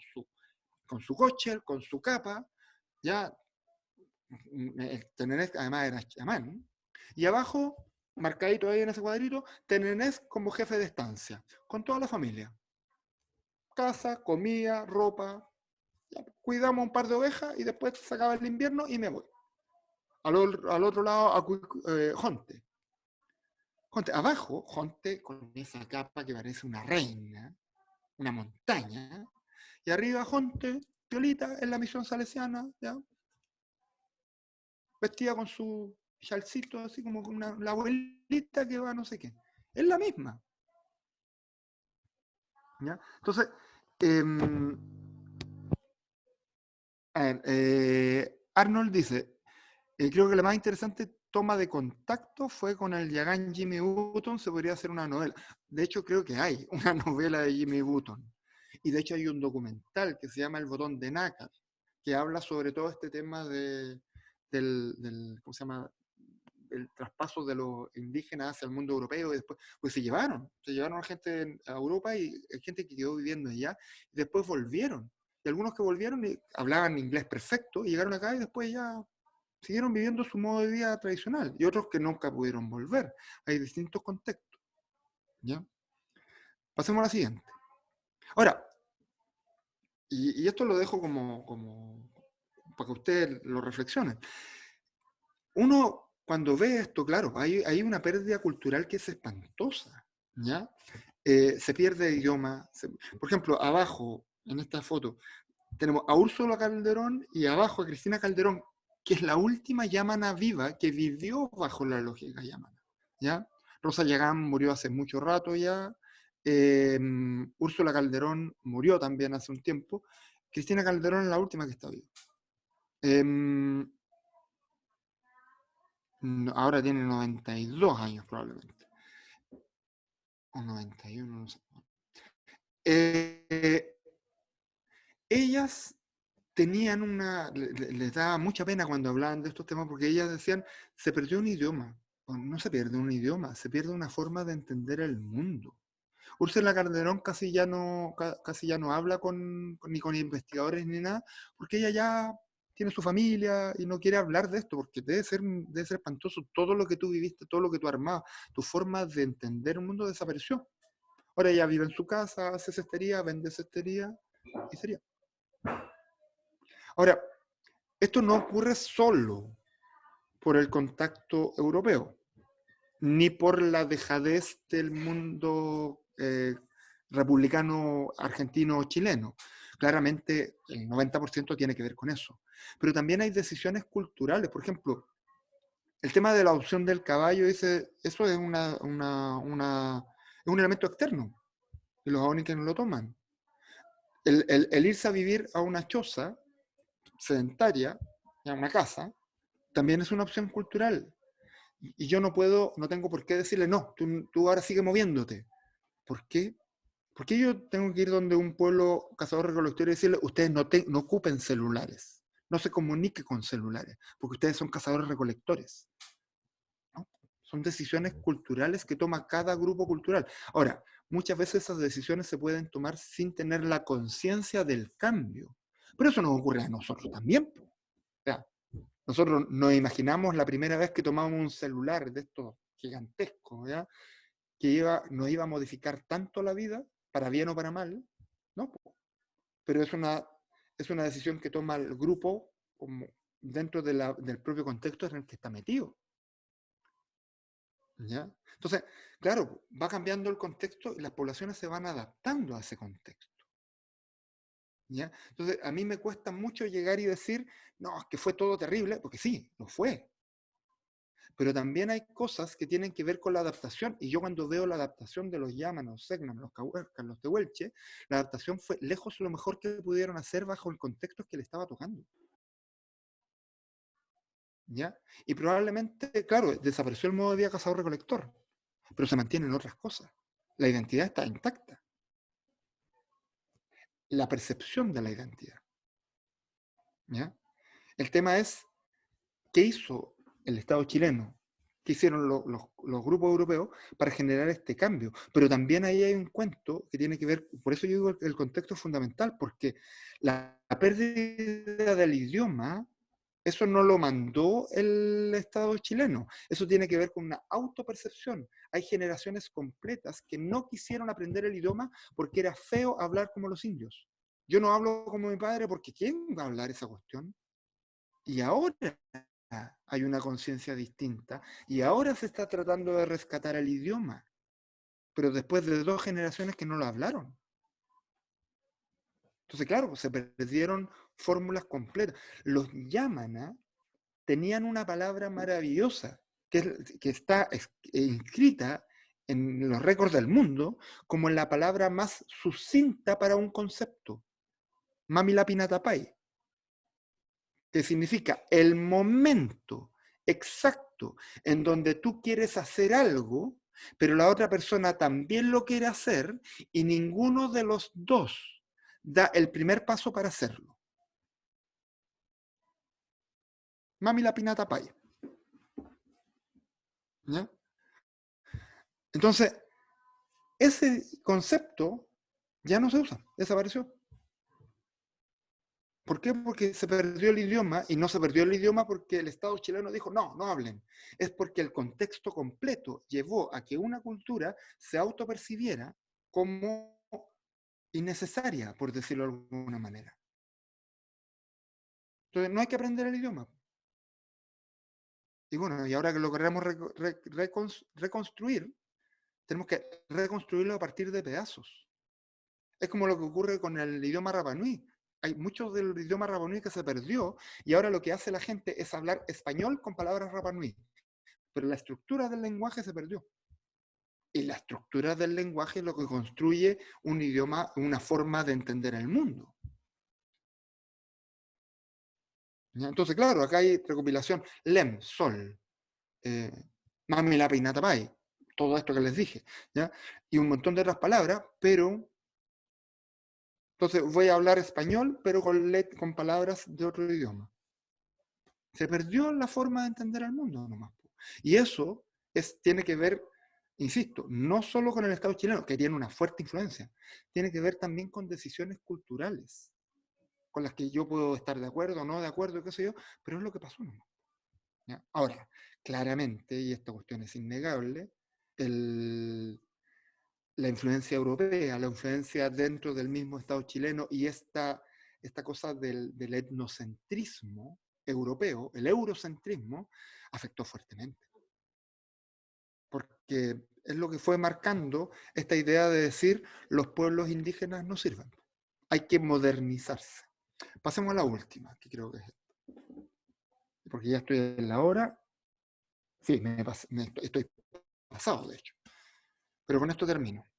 su coche, con su capa, ya, el Tenenés además era chamán, y abajo, marcadito ahí en ese cuadrito, Tenenés como jefe de estancia, con toda la familia. Casa, comida, ropa, ya, cuidamos un par de ovejas y después se acaba el invierno y me voy. Al otro lado, Jonte. Jonte. Abajo, Jonte con esa capa que parece una reina, una montaña, y arriba Jonte, Piolita, en la misión salesiana, ¿ya? Vestida con su chalcito, así como la abuelita que va no sé qué. Es la misma. ¿Ya? Entonces, Arnold dice, creo que la más interesante toma de contacto fue con el Yagán Jimmy Button, se podría hacer una novela. De hecho, creo que hay una novela de Jimmy Button. Y de hecho hay un documental que se llama El botón de nácar, que habla sobre todo este tema de ¿cómo se llama? El traspaso de los indígenas hacia el mundo europeo, y después, pues se llevaron a la gente a Europa y hay gente que quedó viviendo allá, y después volvieron. Y algunos que volvieron hablaban inglés perfecto, y llegaron acá y después ya siguieron viviendo su modo de vida tradicional, y otros que nunca pudieron volver. Hay distintos contextos. ¿Ya? Pasemos a la siguiente. Ahora, y esto lo dejo como para que ustedes lo reflexionen. Uno, cuando ve esto, claro, hay una pérdida cultural que es espantosa, ¿ya? Se pierde el idioma. Por ejemplo, abajo, en esta foto, tenemos a Úrsula Calderón y abajo a Cristina Calderón, que es la última llámana viva que vivió bajo la lógica llámana, ¿ya? Rosa Yagán murió hace mucho rato ya, Úrsula Calderón murió también hace un tiempo, Cristina Calderón es la última que está viva. Ahora tiene 92 años probablemente. O 91, no sé. Ellas tenían les daba mucha pena cuando hablaban de estos temas porque ellas decían, se perdió un idioma. No se pierde un idioma, se pierde una forma de entender el mundo. Úrsula Calderón casi ya no habla ni con investigadores ni nada, porque ella ya tiene su familia y no quiere hablar de esto, porque debe ser espantoso. Todo lo que tú viviste, todo lo que tú armabas, tu forma de entender el mundo desapareció. Ahora ella vive en su casa, hace cestería, vende cestería y sería. Ahora, esto no ocurre solo por el contacto europeo, ni por la dejadez del mundo republicano argentino o chileno. Claramente el 90% tiene que ver con eso. Pero también hay decisiones culturales. Por ejemplo, el tema de la adopción del caballo, eso es un elemento externo. Y los que no lo toman. El irse a vivir a una choza sedentaria, a una casa, también es una opción cultural. Y yo no tengo por qué decirle, no, tú ahora sigue moviéndote. ¿Por qué? ¿Por qué yo tengo que ir donde un pueblo cazador-recolector y decirle, ustedes no ocupen celulares, no se comunique con celulares, porque ustedes son cazadores-recolectores? ¿No? Son decisiones culturales que toma cada grupo cultural. Ahora, muchas veces esas decisiones se pueden tomar sin tener la conciencia del cambio. Pero eso nos ocurre a nosotros también. O sea, nosotros nos imaginamos la primera vez que tomamos un celular de estos gigantescos, ¿ya? Que nos iba a modificar tanto la vida, para bien o para mal, ¿no? Pero es una decisión que toma el grupo como dentro del propio contexto en el que está metido. ¿Ya? Entonces, claro, va cambiando el contexto y las poblaciones se van adaptando a ese contexto. ¿Ya? Entonces, a mí me cuesta mucho llegar y decir, no, es que fue todo terrible, porque sí, lo fue. Pero también hay cosas que tienen que ver con la adaptación, y yo cuando veo la adaptación de los Yaman, los Segnan, los Cahuercas, los Tehuelche, la adaptación fue lejos lo mejor que pudieron hacer bajo el contexto que le estaba tocando. ¿Ya? Y probablemente, claro, desapareció el modo de vida cazador-recolector, pero se mantienen otras cosas. La identidad está intacta. La percepción de la identidad. ¿Ya? El tema es, ¿qué hizo el Estado chileno? ¿Qué hicieron los grupos europeos para generar este cambio? Pero también ahí hay un cuento que tiene que ver, por eso yo digo el contexto es fundamental, porque la pérdida del idioma, eso no lo mandó el Estado chileno, eso tiene que ver con una autopercepción. Hay generaciones completas que no quisieron aprender el idioma porque era feo hablar como los indios. Yo no hablo como mi padre porque ¿quién va a hablar esa cuestión? Y ahora hay una conciencia distinta y ahora se está tratando de rescatar el idioma, pero después de 2 generaciones que no lo hablaron. Entonces, claro, se perdieron fórmulas completas. Los yámana tenían una palabra maravillosa que está inscrita en los récords del mundo como la palabra más sucinta para un concepto, Mamilapinatapay, que significa el momento exacto en donde tú quieres hacer algo, pero la otra persona también lo quiere hacer y ninguno de los dos da el primer paso para hacerlo. Mami la pinata pay. ¿Ya? Entonces, ese concepto ya no se usa, desapareció. ¿Por qué? Porque se perdió el idioma, y no se perdió el idioma porque el Estado chileno dijo, no, no hablen. Es porque el contexto completo llevó a que una cultura se autopercibiera como innecesaria, por decirlo de alguna manera. Entonces, no hay que aprender el idioma. Y bueno, y ahora que lo queremos reconstruir, tenemos que reconstruirlo a partir de pedazos. Es como lo que ocurre con el idioma Rapa Nui. Hay mucho del idioma Rapa Nui que se perdió y ahora lo que hace la gente es hablar español con palabras Rapa Nui. Pero la estructura del lenguaje se perdió. Y la estructura del lenguaje es lo que construye un idioma, una forma de entender el mundo. ¿Ya? Entonces, claro, acá hay recopilación. Lem, sol, mami la peinata pai, todo esto que les dije. ¿Ya? Y un montón de otras palabras, pero entonces voy a hablar español, pero con palabras de otro idioma. Se perdió la forma de entender al mundo nomás. Y eso tiene que ver, insisto, no solo con el Estado chileno, que tiene una fuerte influencia, tiene que ver también con decisiones culturales, con las que yo puedo estar de acuerdo o no de acuerdo, qué sé yo, pero es lo que pasó nomás. ¿Ya? Ahora, claramente, y esta cuestión es innegable, la influencia europea, la influencia dentro del mismo Estado chileno y esta cosa del etnocentrismo europeo, el eurocentrismo, afectó fuertemente. Porque es lo que fue marcando esta idea de decir los pueblos indígenas no sirven. Hay que modernizarse. Pasemos a la última, que creo que es esta. Porque ya estoy en la hora. Sí, estoy pasado, de hecho. Pero con esto termino.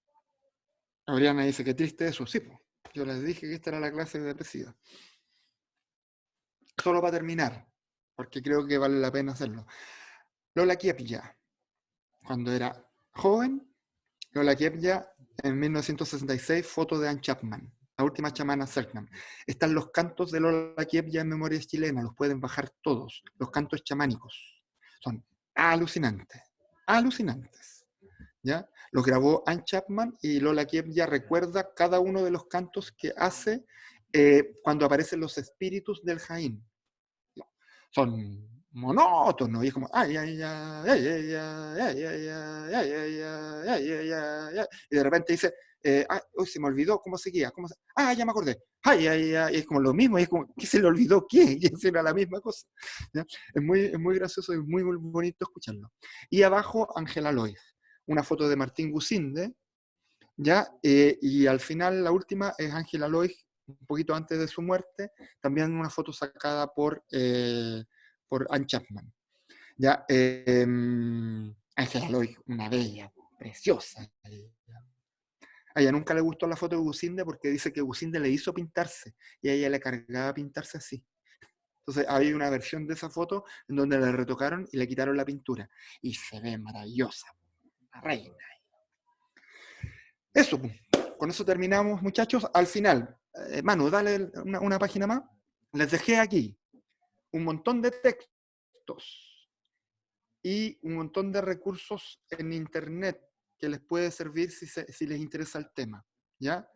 Oriana dice, qué triste eso. Sí, pues. Yo les dije que esta era la clase de depresiva. Solo para terminar, porque creo que vale la pena hacerlo. Lola Kiepya, cuando era joven, Lola Kiepya, en 1966, foto de Anne Chapman, la última chamana Selknam. Están los cantos de Lola Kiepya en Memorias Chilenas, los pueden bajar todos, los cantos chamánicos. Son alucinantes, alucinantes. ¿Ya? Los grabó Anne Chapman y Lola Kiepya recuerda cada uno de los cantos que hace cuando aparecen los espíritus del Jaín. Son monótonos y es como ay, ay, ay, ay, ay, ay, ay, ay, ay, ay, ay, ay, ay, y de repente dice hoy se me olvidó cómo seguía, ya me acordé, ay, ay, ay, y es como lo mismo, y es como, ¿qué se le olvidó qué? Y era la misma cosa. ¿Ya? Es muy gracioso y muy, muy bonito escucharlo. Y abajo Ángela Lois, una foto de Martín Gusinde, ¿ya? Y al final la última es Ángela Lois, un poquito antes de su muerte, también una foto sacada por Anne Chapman. ¿Ya? Ángela Lois, una bella, preciosa. A ella nunca le gustó la foto de Gusinde porque dice que Gusinde le hizo pintarse y a ella le cargaba pintarse así. Entonces hay una versión de esa foto en donde le retocaron y le quitaron la pintura. Y se ve maravillosa, la reina. Eso, con eso terminamos, muchachos. Al final, Manu, dale una página más. Les dejé aquí un montón de textos y un montón de recursos en internet que les puede servir si les interesa el tema. ¿Ya?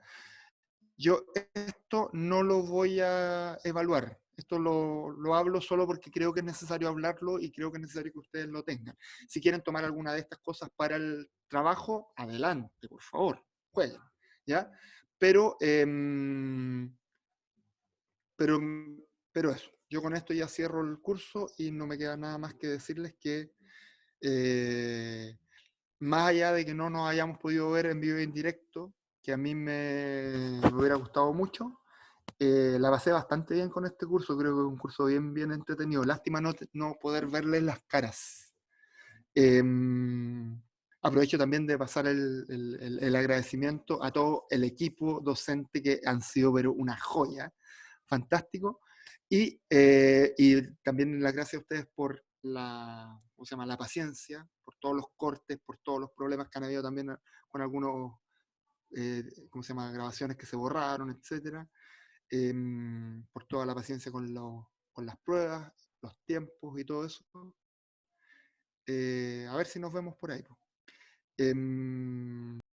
Yo esto no lo voy a evaluar. Esto lo hablo solo porque creo que es necesario hablarlo y creo que es necesario que ustedes lo tengan. Si quieren tomar alguna de estas cosas para el trabajo, adelante, por favor, jueguen. ¿Ya? Pero, pero, pero eso, yo con esto ya cierro el curso y no me queda nada más que decirles que más allá de que no nos hayamos podido ver en vivo y en directo, que a mí me hubiera gustado mucho, la pasé bastante bien con este curso, creo que es un curso bien, bien entretenido. Lástima no poder verles las caras. Aprovecho también de pasar el agradecimiento a todo el equipo docente que han sido pero una joya, fantástico. Y también las gracias a ustedes por la paciencia, por todos los cortes, por todos los problemas que han habido también con algunos grabaciones que se borraron, etcétera. Por toda la paciencia con las pruebas, los tiempos y todo eso. A ver si nos vemos por ahí, po.